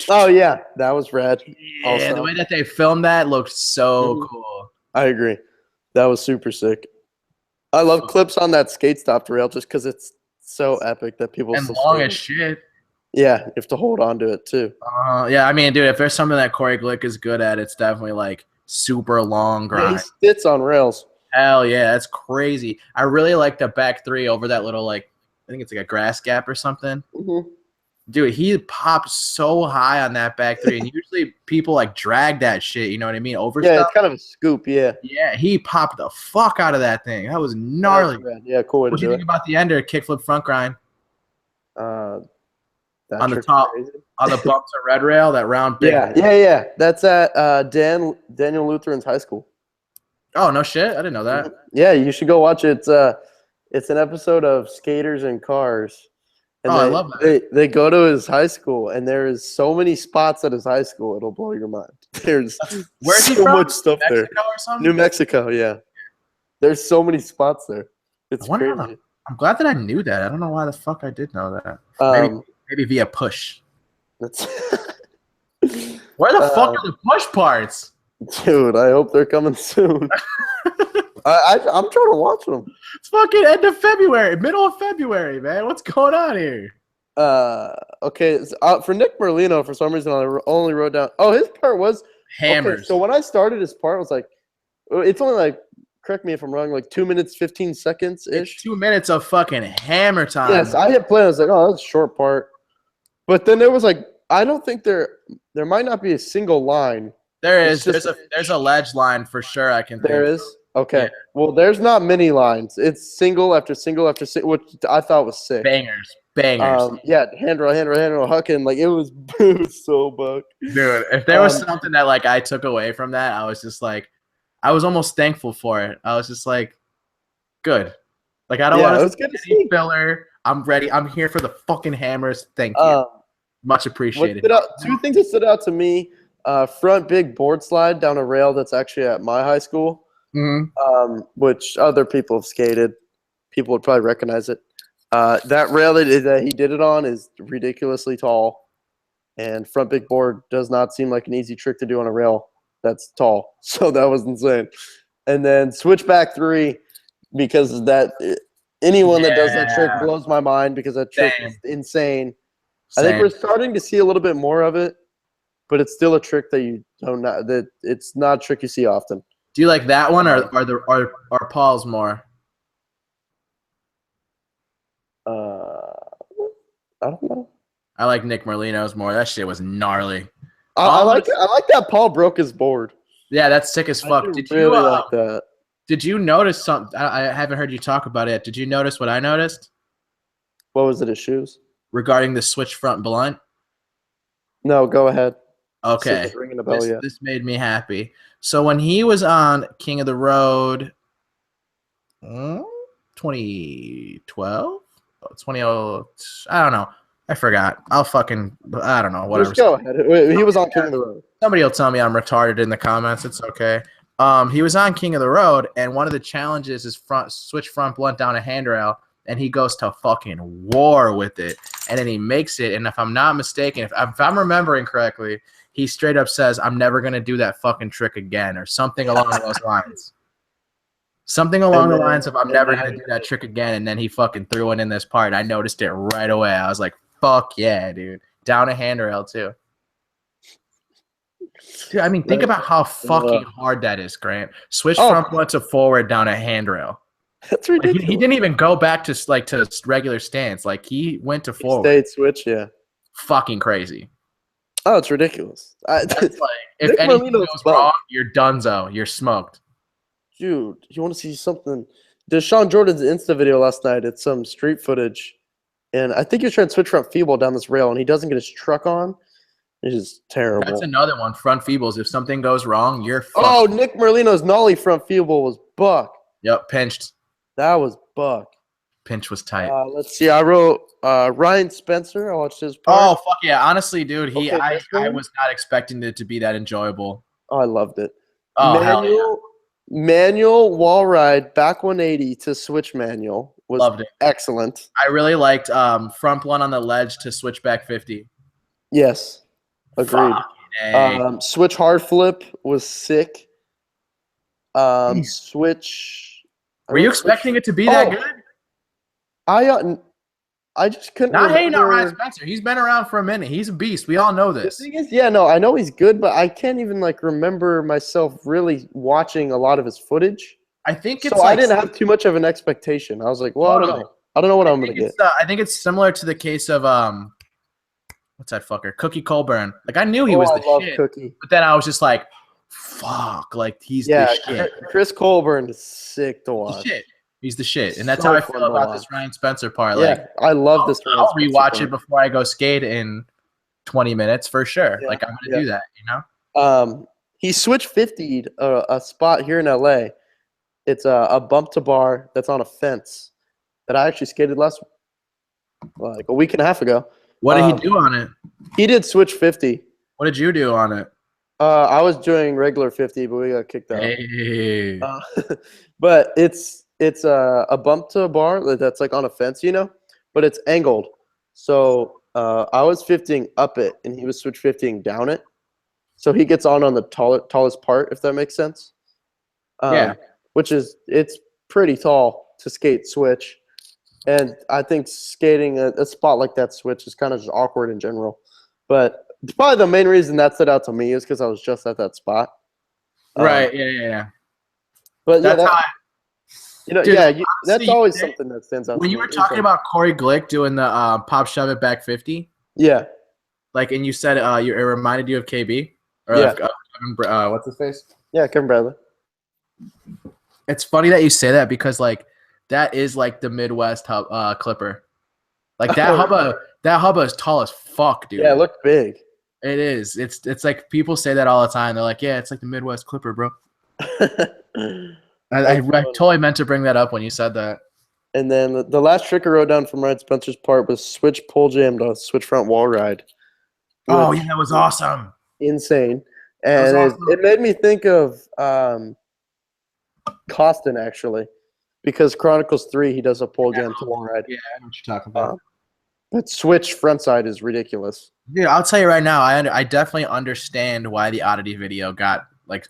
Oh yeah, that was rad. Yeah, also. The way that they filmed that looked so cool. I agree. That was super sick. I love clips on that skate stop rail just because it's so epic that people and long as shit. Yeah, you have to hold on to it too. Yeah, I mean, dude, if there's something that Corey Glick is good at, it's definitely like super long grind. Yeah, he sits on rails. Hell yeah, that's crazy. I really like the back three over that little like I think it's like a grass gap or something. Mm-hmm. Dude, he pops so high on that back three, and usually people like drag that shit. You know what I mean? Over yeah, stuff. it's kind of a scoop. Yeah. Yeah, he popped the fuck out of that thing. That was gnarly. Yeah, cool way to What do you think about the ender kickflip front grind? On the top, on the bump to red rail, that round big. Yeah. That's at Daniel Lutheran's high school. Oh no shit! I didn't know that. Yeah, you should go watch it. It's an episode of Skaters and Cars. And I love that. They go to his high school, and there is so many spots at his high school. It'll blow your mind. There's Where's he so from? much stuff Mexico there. Or something? New Mexico, yeah. There's so many spots there. It's crazy. I'm glad that I knew that. I don't know why the fuck I did know that. Maybe via push. That's Where the fuck are the push parts? Dude, I hope they're coming soon. I'm trying to watch them. It's fucking end of February, middle of February, man. What's going on here? Okay. For Nick Merlino, for some reason, I only wrote down. Oh, his part was hammers. Okay, so when I started his part, I was like, it's only like, correct me if I'm wrong, like 2 minutes 15 seconds ish. 2 minutes of fucking hammer time. Yes, I hit play. I was like, oh, that's a short part. But then there was like, I don't think there might not be a single line. There is. There's a ledge line for sure. I can. There think. is. Okay. Yeah. Well, there's not many lines. It's single after single after single, which I thought was sick. Bangers. Yeah, handrail, hucking. Like it was so buck. Dude, if there was something that like I took away from that, I was just like, I was almost thankful for it. I was just like, good. Like I don't want to see filler. I'm ready. I'm here for the fucking hammers. Thank you. Much appreciated. Two things that stood out to me. Front big board slide down a rail that's actually at my high school. Mm-hmm. Which other people have skated. People would probably recognize it. That rail that he did it on is ridiculously tall, and front big board does not seem like an easy trick to do on a rail that's tall. So that was insane. And then switchback three, because anyone that does that trick blows my mind because that trick is insane. I think we're starting to see a little bit more of it, but it's still a trick that you don't know. That it's not a trick you see often. Do you like that one or are Paul's more? I don't know. I like Nick Merlino's more. That shit was gnarly. I like that Paul broke his board. Yeah, that's sick as fuck. Did you really like that? Did you notice something? I haven't heard you talk about it. Did you notice what I noticed? What was it? His shoes? Regarding the switch front blunt? No, go ahead. Okay. Ringing a bell, This made me happy. So when he was on King of the Road 2012? 20, I don't know. I forgot. I don't know. Whatever. Just go ahead. He was on King of the Road. Somebody will tell me I'm retarded in the comments. It's okay. He was on King of the Road, and one of the challenges is switch front blunt down a handrail. and he goes to fucking war with it, and then he makes it. And if I'm not mistaken, if I'm remembering correctly, he straight up says, "I'm never gonna do that fucking trick again," or something along those lines. Something along the lines of, "I'm never gonna do that trick again," and then he fucking threw it in this part. I noticed it right away. I was like, "Fuck yeah, dude!" Down a handrail too. Dude, I mean, think about how fucking hard that is, Grant. Switch front blunt to forward down a handrail. That's ridiculous. Like, he didn't even go back to regular stance. Like, he went to forward. Stayed switch, yeah. Fucking crazy. Oh, it's ridiculous. That's like, if anything goes wrong, you're donezo. You're smoked. Dude, you want to see something? Deshaun Jordan's Insta video last night. It's some street footage, and I think he was trying to switch front feeble down this rail, and he doesn't get his truck on. It's just terrible. That's another one. Front feebles. If something goes wrong, you're fucked. Oh, Nick Merlino's nollie front feeble was buck. Yep, pinched. That was buck. Pinch was tight. Let's see. I wrote Ryan Spencer. I watched his part. Oh, fuck yeah. Honestly, dude, I was not expecting it to be that enjoyable. Oh, I loved it. Oh, manual wall ride back 180 to switch manual was loved it. Excellent. I really liked front blunt on the ledge to switch back 50. Yes. Agreed. Switch hard flip was sick. Switch. Were you expecting it to be that good? I just couldn't. Not hating on Ryan Spencer. He's been around for a minute. He's a beast. We all know this. The thing is, yeah, no, I know he's good, but I can't even remember myself really watching a lot of his footage. I think it's so I didn't have too much of an expectation. I was like, well, totally. I don't know what I'm gonna get. I think it's similar to the case of what's that fucker? Cookie Colburn. Like, I knew he was the shit. Cookie. But then I was just like, fuck, like he's the shit. Chris Colburn is sick to watch. He's the shit. And that's how I feel about this Ryan Spencer part. Yeah, like, I love this. I'll rewatch it before I go skate in 20 minutes for sure. Yeah, like, I'm gonna do that, you know? He switched 50'd a spot here in LA. It's a bump to bar that's on a fence that I actually skated like a week and a half ago. What did he do on it? He did switch 50. What did you do on it? I was doing regular 50, but we got kicked out. Hey. But it's a bump to a bar that's like on a fence, you know, but it's angled. So I was 50ing up it, and he was switch 50ing down it. So he gets on the tallest part, if that makes sense. Yeah. Which is, it's pretty tall to skate switch. And I think skating a spot like that switch is kind of just awkward in general. But probably the main reason that stood out to me is because I was just at that spot. Right. Yeah. But that's yeah, dude, honestly, that's always something that stands out. When you were talking about Corey Glick doing the pop shove it back 50. Yeah. Like, and you said it reminded you of KB or what's his face? Yeah, Kevin Bradley. It's funny that you say that because like that is like the Midwest clipper. Like that hubba is tall as fuck, dude. Yeah, it looked big. It is. It's like people say that all the time. They're like, yeah, it's like the Midwest clipper, bro. I totally meant to bring that up when you said that. And then the last trick I wrote down from Ryan Spencer's part was switch pull jam to switch front wall ride. Oh, yeah, that was awesome. Insane. And awesome. It made me think of Costin, actually, because Chronicles 3, he does a pole jam to wall ride. Yeah, I know what you're talking about. That switch front side is ridiculous. Dude, I'll tell you right now, I definitely understand why the Oddity video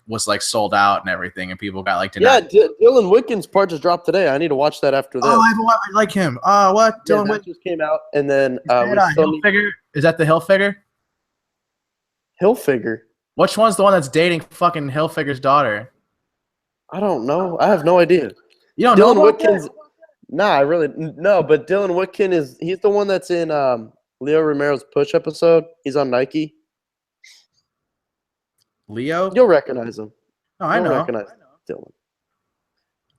was sold out and everything, and people got denied. Yeah, Dylan Wittgen's part just dropped today. I need to watch that after this. Oh, I like him. What? Dylan Wittgen just came out, and then Hilfiger? Is that the Hilfiger? Hilfiger. Which one's the one that's dating fucking Hilfiger's daughter? I don't know. I have no idea. You don't Dylan know Wittgen's? Nah, I really no. But Dylan Wittgen he's the one that's in Leo Romero's Push episode. He's on Nike. Leo? You'll recognize him. Oh, I know. Recognize Dylan.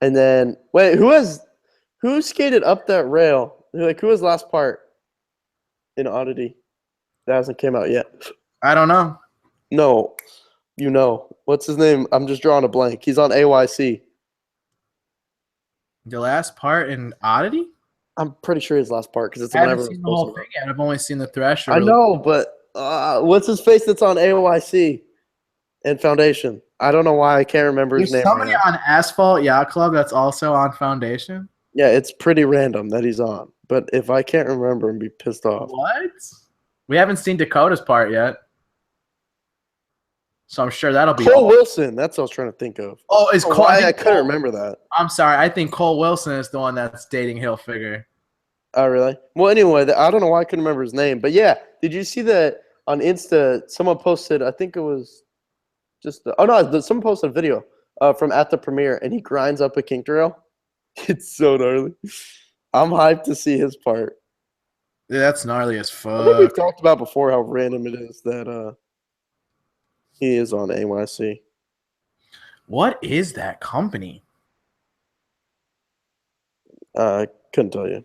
And then wait, who skated up that rail? Who was last part in Oddity? That hasn't came out yet. I don't know. No, you know. What's his name? I'm just drawing a blank. He's on AYC. The last part in Oddity? I'm pretty sure his last part because it's. I haven't seen the whole thing yet. I've only seen the Thrasher. I know, but what's his face that's on AYC and Foundation? I don't know why I can't remember his name. Somebody on Asphalt Yacht Club that's also on Foundation. Yeah, it's pretty random that he's on. But if I can't remember and be pissed off. What? We haven't seen Dakota's part yet. So I'm sure that'll be Cole Wilson. That's what I was trying to think of. Oh, is Cole? I couldn't remember that. I'm sorry. I think Cole Wilson is the one that's dating Hilfiger. Oh, really? Well, anyway, I don't know why I couldn't remember his name. But yeah, did you see that on Insta? Someone posted, I think it was someone posted a video from at the premiere, and he grinds up a kink rail. It's so gnarly. I'm hyped to see his part. Yeah, that's gnarly as fuck. I think we've talked about before how random it is that he is on AYC. What is that company? I couldn't tell you.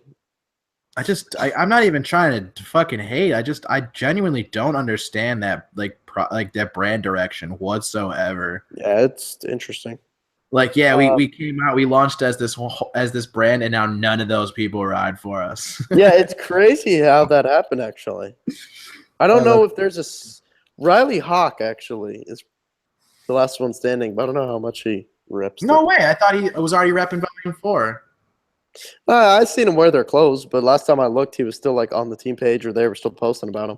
I'm not even trying to fucking hate. I genuinely don't understand that that brand direction whatsoever. Yeah, it's interesting. Like, yeah, we came out, we launched as this brand, and now none of those people ride for us. Yeah, it's crazy how that happened. Actually, I don't know if there's Riley Hawk actually is the last one standing, but I don't know how much he reps. No way! I thought he was already repping Volume 4. I seen him wear their clothes, but last time I looked, he was still like on the team page, or they were still posting about him.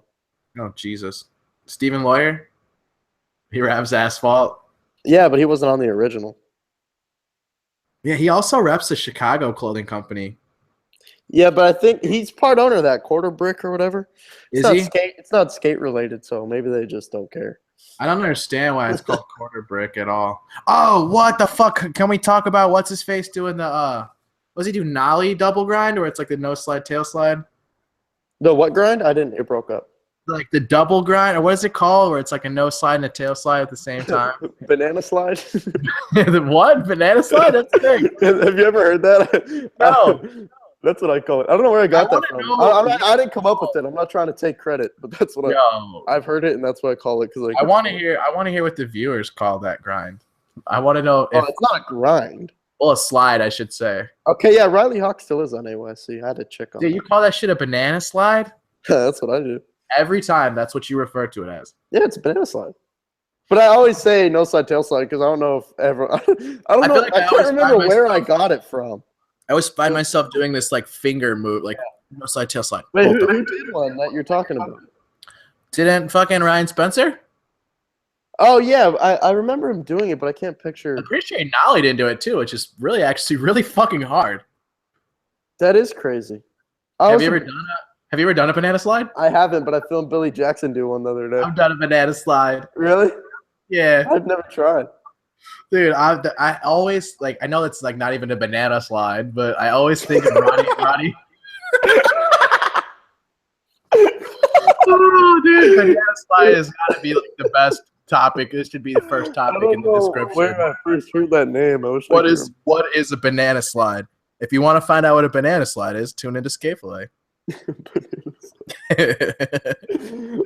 Oh Jesus! Stephen Lawyer, he raps Asphalt. Yeah, but he wasn't on the original. Yeah, he also reps the Chicago clothing company. Yeah, but I think he's part owner of that Quarter Brick or whatever. Is he? It's not skate related, so maybe they just don't care. I don't understand why it's called Quarter Brick at all. Oh, what the fuck? Can we talk about what's his face doing the was he do nollie double grind, or it's like the no slide tail slide? The what grind? It broke up. Like the double grind, or what is it called? Where it's like a no slide and a tail slide at the same time. Banana slide. The what? Banana slide? That's the thing. Have you ever heard that? No. That's what I call it. I don't know where I got that from. I didn't come up with it. I'm not trying to take credit, but that's what I've heard it, and that's what I call it. Because I want to hear what the viewers call that grind. I want to know if it's not a grind. Well, a slide, I should say. Okay, yeah, Riley Hawk still is on AYC. I had to check on. Dude, you call that shit a banana slide? That's what I do. Every time, that's what you refer to it as. Yeah, it's a banana slide. But I always say no slide, tail slide because I don't know if ever. I don't know. I can't remember where I got it from. I always find myself doing this like finger move, like no slide, tail slide. Wait, who did one that you're talking about? Didn't fucking Ryan Spencer? Oh yeah, I remember him doing it, but I can't picture. I'm pretty sure he nollied into it too, which is really fucking hard. That is crazy. Have you ever done a banana slide? I haven't, but I filmed Billy Jackson do one the other day. I've done a banana slide. Really? Yeah. I've never tried. Dude, I always like. I know it's like not even a banana slide, but I always think of Roddy. Oh, dude, banana slide has got to be like the best topic. This should be the first topic in the description. Where I first heard that name, what is a banana slide? If you want to find out what a banana slide is, tune into Fillet.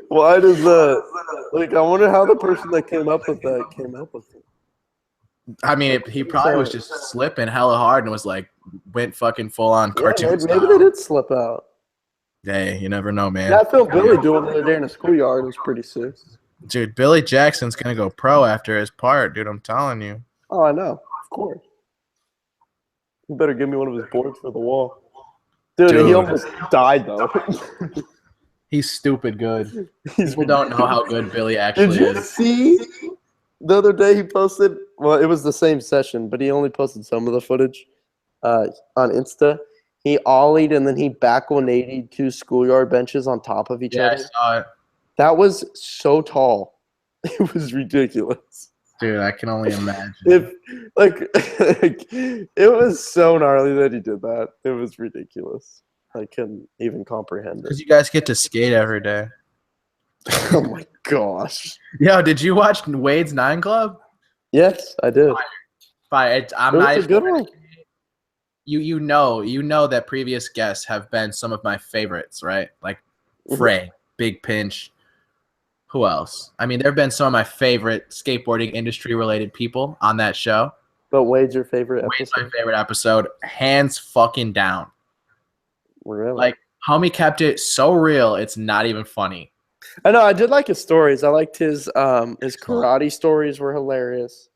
Why does I wonder how the person that came up with that came up with it. I mean, he probably was just slipping hella hard and was like, went fucking full on cartoon style. Maybe they did slip out. Hey, you never know, man. Yeah, I felt Billy doing the other day in the schoolyard. It was pretty sick. Dude, Billy Jackson's going to go pro after his part, dude. I'm telling you. Oh, I know. Of course. You better give me one of his boards for the wall. Dude. He almost died, though. He's stupid good. People don't know how good Billy actually is. Did you see the other day he posted? Well, it was the same session, but he only posted some of the footage on Insta. He ollied and then he back 180 two schoolyard benches on top of each other. Yeah, I saw it. That was so tall. It was ridiculous. Dude, I can only imagine. It was so gnarly that he did that. It was ridiculous. I couldn't even comprehend it. Because you guys get to skate every day. Oh my gosh. Yo, did you watch Wade's 9 Club? Yes, I did. Fine. I'm not a good one. You know that previous guests have been some of my favorites, right? Like Frey, Big Pinch. Who else? I mean, there have been some of my favorite skateboarding industry related people on that show. But Wade's your favorite episode? Wade's my favorite episode. Hands fucking down. Really? Like, homie kept it so real, it's not even funny. I know. I did like his stories. I liked his karate stories were hilarious.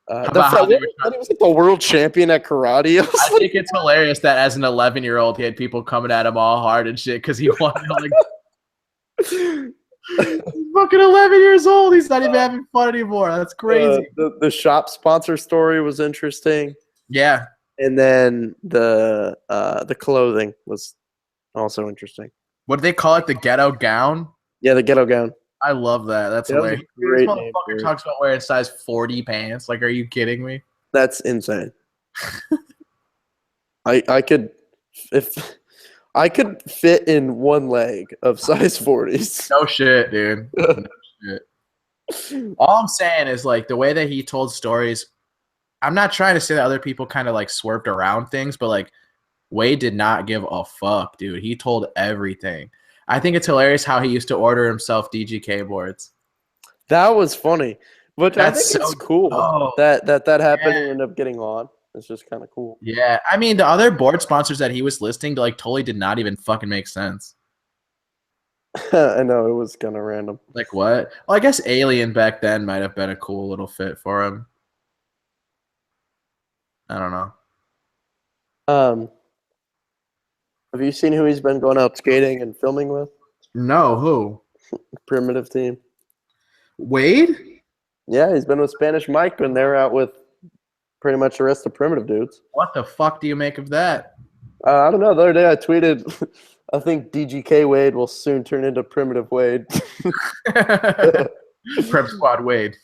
About how they were he was like the world champion at karate. I think it's hilarious that as an 11-year-old, he had people coming at him all hard and shit because he wanted to, like, he's fucking 11 years old. He's not even having fun anymore. That's crazy. The shop sponsor story was interesting. Yeah. And then the clothing was also interesting. What do they call it? The ghetto gown? Yeah, the ghetto gown. I love that. That's hilarious. This motherfucker talks about wearing size 40 pants. Like, are you kidding me? That's insane. I could fit in one leg of size 40s. No shit, dude. No shit. All I'm saying is, like, the way that he told stories, I'm not trying to say that other people kind of like swerved around things, but like Wade did not give a fuck, dude. He told everything. I think it's hilarious how he used to order himself DGK boards. That was funny. But I think it's cool that happened and ended up getting on. It's just kind of cool. Yeah. I mean, the other board sponsors that he was listing like totally did not even fucking make sense. I know, it was kind of random. Like what? Well, I guess Alien back then might have been a cool little fit for him. I don't know. Have you seen who he's been going out skating and filming with? No, who? Primitive team. Wade? Yeah, he's been with Spanish Mike, and they're out with pretty much the rest of Primitive dudes. What the fuck do you make of that? I don't know. The other day I tweeted, I think DGK Wade will soon turn into Primitive Wade. Prep Squad Wade.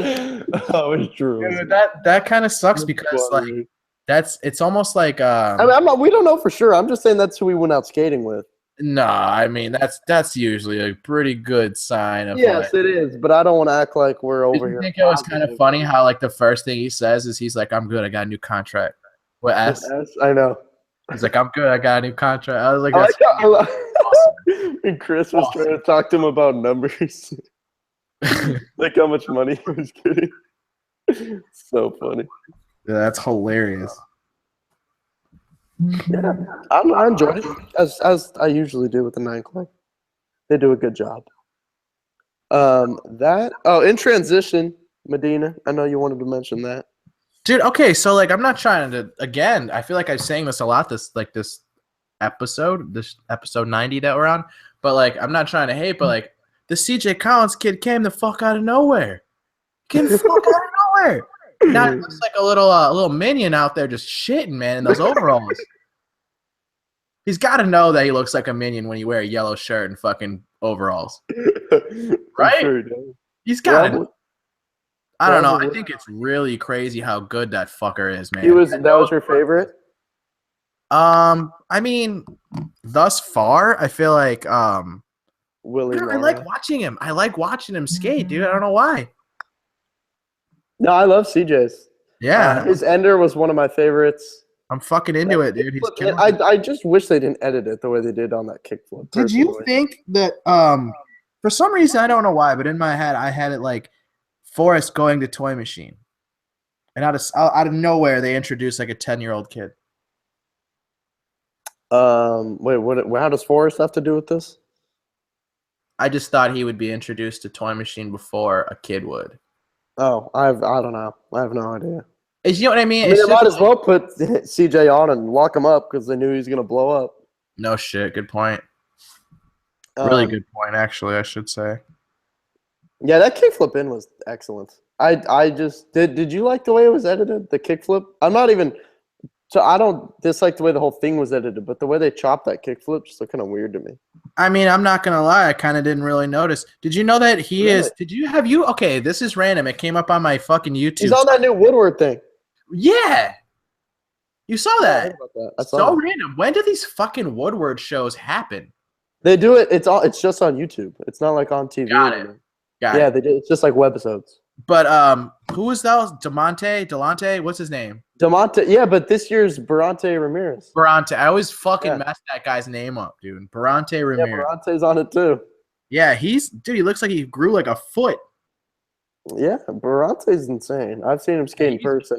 Oh, it's true. Dude, that kind of sucks because like it's almost like we don't know for sure. I'm just saying that's who we went out skating with. No, I mean that's usually a pretty good sign of yes, it is, but I don't want to act like we're over here. I think it was kind of funny how like the first thing he says is he's like, "I'm good, I got a new contract." What S? I know. He's like, "I'm good, I got a new contract." I was like, awesome. And Chris was trying to talk to him about numbers. Like how much money he was getting. So funny. Yeah, that's hilarious. Yeah, I enjoyed it as I usually do with the 9 Club. They do a good job. In transition, Medina. I know you wanted to mention that, dude. Okay, so like I'm not trying to. Again, I feel like I'm saying this a lot. This episode 90 that we're on. But like I'm not trying to hate, but like the CJ Collins kid came the fuck out of nowhere. Came the fuck out of nowhere. Now it looks like a little minion out there just shitting, man, in those overalls. He's got to know that he looks like a minion when you wear a yellow shirt and fucking overalls, right? Sure he He's got to. I don't know. I think it's really crazy how good that fucker is, man. That was your favorite? I mean, thus far, I feel like Willie. I like watching him. I like watching him skate, dude. I don't know why. No, I love CJ's. Yeah. His ender was one of my favorites. I'm fucking into it, dude. I just wish they didn't edit it the way they did on that kickflip. Did you think that for some reason, I don't know why, but in my head I had it like Forrest going to Toy Machine. And out of nowhere they introduced like a 10-year-old kid. Wait, how does Forrest have to do with this? I just thought he would be introduced to Toy Machine before a kid would. Oh, I don't know. I have no idea. You know what I mean? They might as well put CJ on and lock him up because they knew he was going to blow up. No shit. Good point. Really good point, actually, I should say. Yeah, that kickflip in was excellent. I just did you like the way it was edited, the kickflip? I don't dislike the way the whole thing was edited, but the way they chopped that kickflip just looked kind of weird to me. I mean, I'm not going to lie. I kind of didn't really notice. Did you know that he is – okay, this is random. It came up on my fucking YouTube. He's on that new Woodward thing. Yeah. You saw that. That's so random. When do these fucking Woodward shows happen? They do it. It's just on YouTube. It's not like on TV. Got it. Yeah, they do. It's just like webisodes. But who was that? Delonte? What's his name? Demonte. Yeah, but this year's Barante Ramirez. Barante. I always fucking mess that guy's name up, dude. Barante Ramirez. Yeah, Barante's on it too. Yeah, he looks like he grew like a foot. Yeah, Barante's insane. I've seen him skate in person.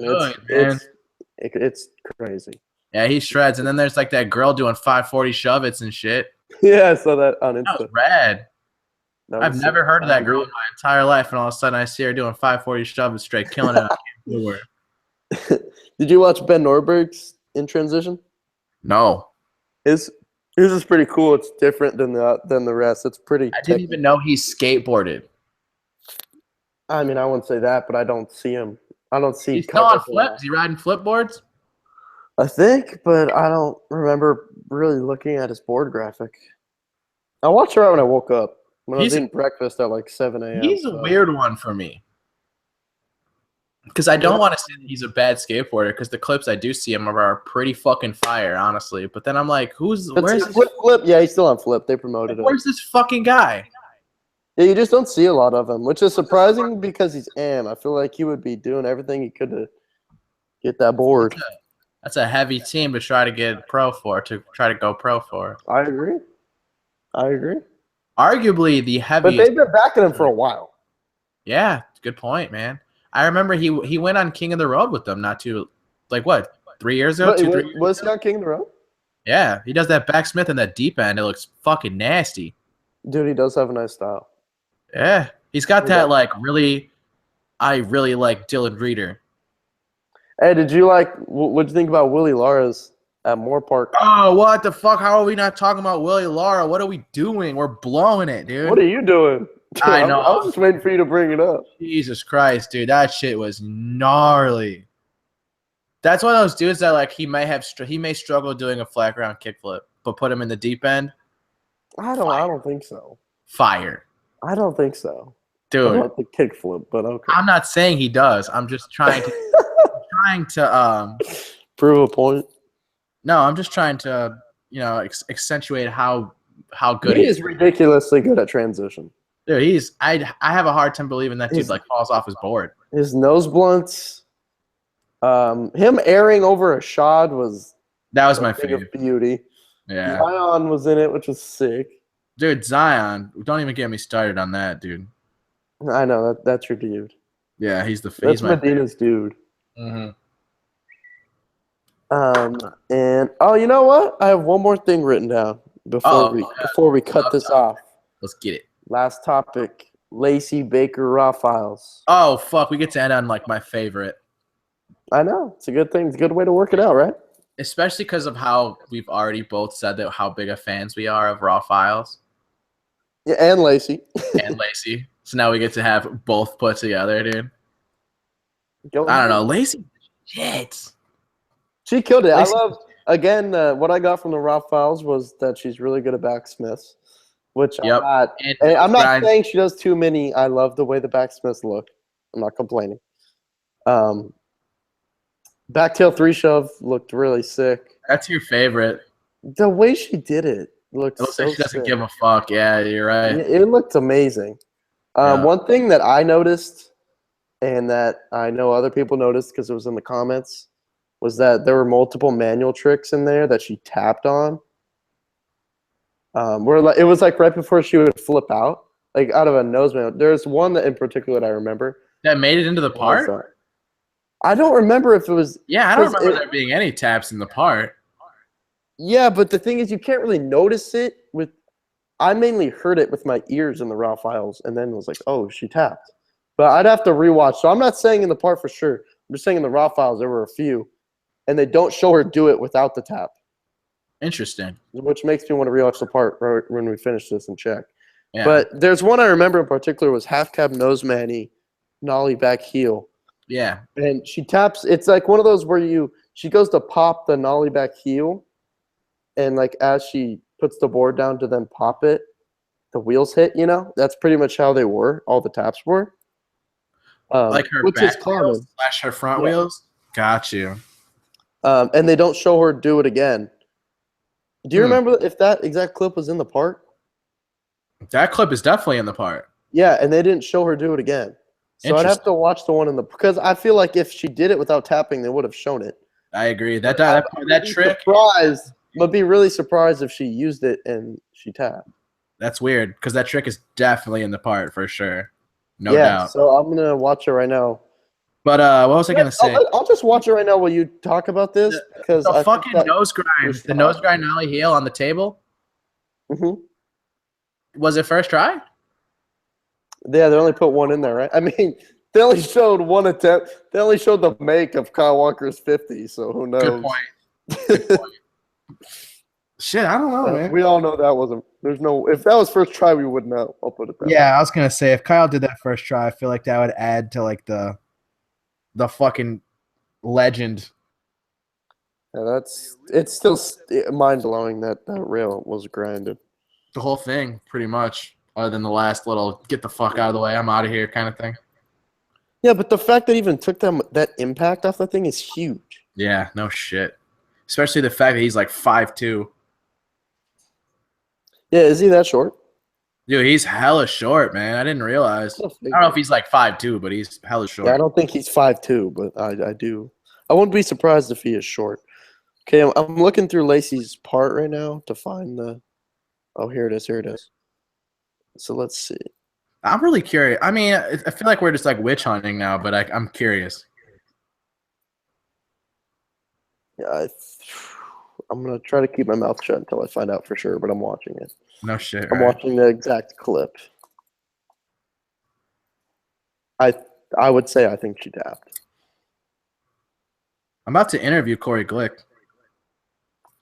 It's crazy. Yeah, he shreds. And then there's like that girl doing 540 shove-its and shit. Yeah, I saw that on Instagram. That was rad. I've never heard of that girl in my entire life, and all of a sudden I see her doing 540 shove and straight killing it. Did you watch Ben Norberg's In Transition? No. His is pretty cool. It's different than the rest. It's pretty. I didn't even know he skateboarded. I mean, I wouldn't say that, but I don't see him. I don't see. He's still on flips. Is he riding flip boards? I think, but I don't remember really looking at his board graphic. I watched it right when I woke up. When I was eating breakfast at like 7 a.m. He's a weird one for me. Because I don't want to say that he's a bad skateboarder, because the clips I do see him are pretty fucking fire, honestly. But then I'm like, where's this? Flip? Yeah, he's still on Flip. They promoted him. Where's this fucking guy? Yeah, you just don't see a lot of him, which is surprising because he's Am. I feel like he would be doing everything he could to get that board. That's a heavy team to try to get pro for, to try to go pro for. I agree. Arguably the heaviest. But they've been backing him for a while. Yeah, good point, man. I remember he went on King of the Road with them not too, like what, 3 years ago? Was he on King of the Road? Yeah, he does that backsmith and that deep end. It looks fucking nasty. Dude, he does have a nice style. Yeah, he's got that like really. I really like Dylan Reeder. Hey, did you like? What'd you think about Willie Lara's at Moore Park? Oh, what the fuck? How are we not talking about Willie Lara? What are we doing? We're blowing it, dude. What are you doing? I know. I was just waiting for you to bring it up. Jesus Christ, dude, that shit was gnarly. That's one of those dudes that like he may struggle doing a flat ground kickflip, but put him in the deep end. I don't think so. Fire. I don't think so. Dude. Not the kickflip, but okay. I'm not saying he does. I'm just trying to prove a point. No, I'm just trying to, accentuate how good he is. Ridiculously good at transition. Dude, I have a hard time believing that dude like falls off his board. His nose blunts, him airing over a shod was my favorite. Beauty. Yeah. Zion was in it, which was sick. Dude, Zion, don't even get me started on that, dude. I know that's your dude. Yeah, he's That's Medina's dude. Mm-hmm. And you know what? I have one more thing written down before we cut this off. Let's get it. Last topic: Lacey Baker raw files. Oh fuck, we get to end on like my favorite. I know, it's a good thing. It's a good way to work it out, right? Especially because of how we've already both said that how big of fans we are of raw files. Yeah, and Lacey. So now we get to have both put together, dude. I don't know, Lacey. Shit. She killed it. Lacey. I love again. What I got from the raw files was that she's really good at backsmiths. Which I'm not saying she does too many. I love the way the backsmiths look. I'm not complaining. Backtail 3 shove looked really sick. That's your favorite. The way she did it looks like she doesn't give a fuck. Yeah, you're right. It looked amazing. One thing that I noticed and that I know other people noticed because it was in the comments was that there were multiple manual tricks in there that she tapped on. It was like right before she would flip out, like out of a nose manual. There's one that in particular that I remember that made it into the part. I don't remember if it was. Yeah, I don't remember there being any taps in the part. Yeah, but the thing is, you can't really notice it with. I mainly heard it with my ears in the raw files, and then was like, "Oh, she tapped." But I'd have to rewatch. So I'm not saying in the part for sure. I'm just saying in the raw files there were a few, and they don't show her do it without the tap. Interesting. Which makes me want to rewatch the part right when we finish this and check. Yeah. But there's one I remember in particular was half cab nose manny, nollie back heel. Yeah. And she taps. It's like one of those where she goes to pop the nollie back heel, and like as she puts the board down to then pop it, the wheels hit. That's pretty much how they were. All the taps were. Like her back wheels / her front wheels. Got you. And they don't show her do it again. Do you remember if that exact clip was in the part? That clip is definitely in the part. Yeah, and they didn't show her do it again. So I'd have to watch the one because I feel like if she did it without tapping, they would have shown it. I agree. That trick. But be really surprised if she used it and she tapped. That's weird because that trick is definitely in the part for sure. No doubt. So I'm gonna watch it right now. But what was I gonna say? I'll just watch it right now while you talk about this because the fucking nose grind nollie heel on the table. Mm-hmm. Was it first try? Yeah, they only put one in there, right? I mean, they only showed one attempt. They only showed the make of Kyle Walker's 50, so who knows? Good point. Good point. Shit, I don't know, man. We all know that wasn't. There's no. If that was first try, we would know. I'll put it that way. Yeah, I was gonna say if Kyle did that first try, I feel like that would add to like the fucking legend. Yeah, it's still mind blowing that that rail was grinded. The whole thing, pretty much, other than the last little "get the fuck out of the way, I'm out of here" kind of thing. Yeah, but the fact that even took them that impact off the thing is huge. Yeah, no shit. Especially the fact that he's like 5'2". Yeah, is he that short? Dude, he's hella short, man. I didn't realize. I don't know if he's like 5'2", but he's hella short. Yeah, I don't think he's 5'2", but I do. I wouldn't be surprised if he is short. Okay, I'm looking through Lacey's part right now to find the. Oh, here it is. Here it is. So let's see. I'm really curious. I mean, I feel like we're just like witch hunting now, but I'm curious. Yeah, I'm gonna try to keep my mouth shut until I find out for sure. But I'm watching it. No shit. I'm Right? watching the exact clip. I would say I think she tapped. I'm about to interview Corey Glick.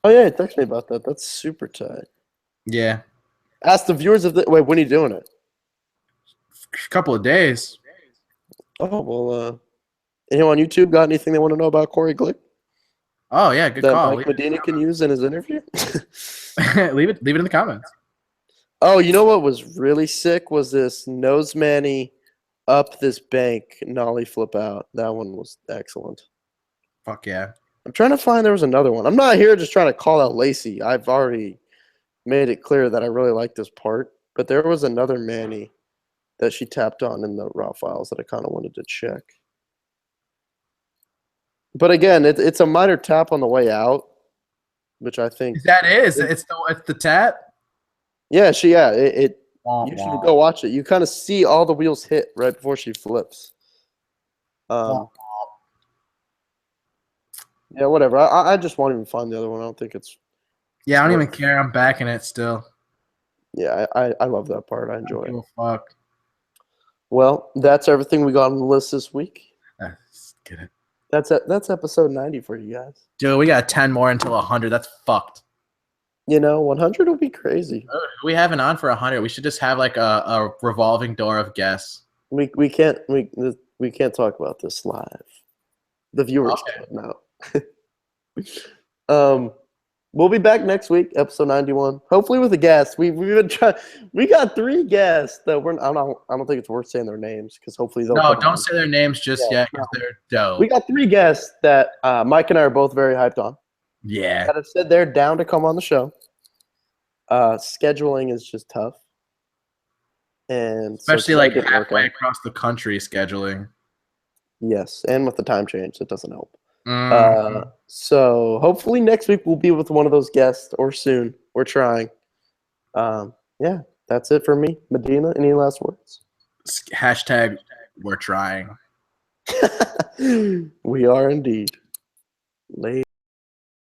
Oh yeah, text me about that. That's super tight. Yeah. Ask the viewers if wait, when are you doing it? A couple of days. Oh well. Anyone on YouTube got anything they want to know about Corey Glick Oh yeah, good that call. Mike Medina can use in his interview? leave it in the comments. Oh, you know what was really sick was this nose manny up this bank nollie flip out. That one was excellent. Fuck yeah. I'm trying to find there was another one. I'm not here just trying to call out Lacey. I've already made it clear that I really like this part. But there was another manny that she tapped on in the raw files that I kind of wanted to check. But again, it's a minor tap on the way out, which I think That is. It's the tap. Yeah, you should go watch it. You kind of see all the wheels hit right before she flips. Yeah, whatever. I just won't even find the other one. I don't think it's. Yeah, I don't even care. I'm backing it still. Yeah, I love that part. I enjoy it. Fuck. Well, that's everything we got on the list this week. Let's get it. That's episode 90 for you guys. Dude, we got 10 more until 100. That's fucked. You know, 100 will be crazy. We haven't on for 100. We should just have like a revolving door of guests. We can't talk about this live. The viewers can't know. We'll be back next week, episode 91. Hopefully with a guest. We've been trying. We got 3 guests that we're. I don't think it's worth saying their names because hopefully they'll. No, don't say their names just yet because they're dope. We got 3 guests that Mike and I are both very hyped on. Yeah. That have said they're down to come on the show. Scheduling is just tough, and especially like halfway across the country scheduling. Yes, and with the time change, it doesn't help. So hopefully next week we'll be with one of those guests or soon. We're trying. Yeah, that's it for me. Medina, any last words? Hashtag we're trying. We are indeed. Later.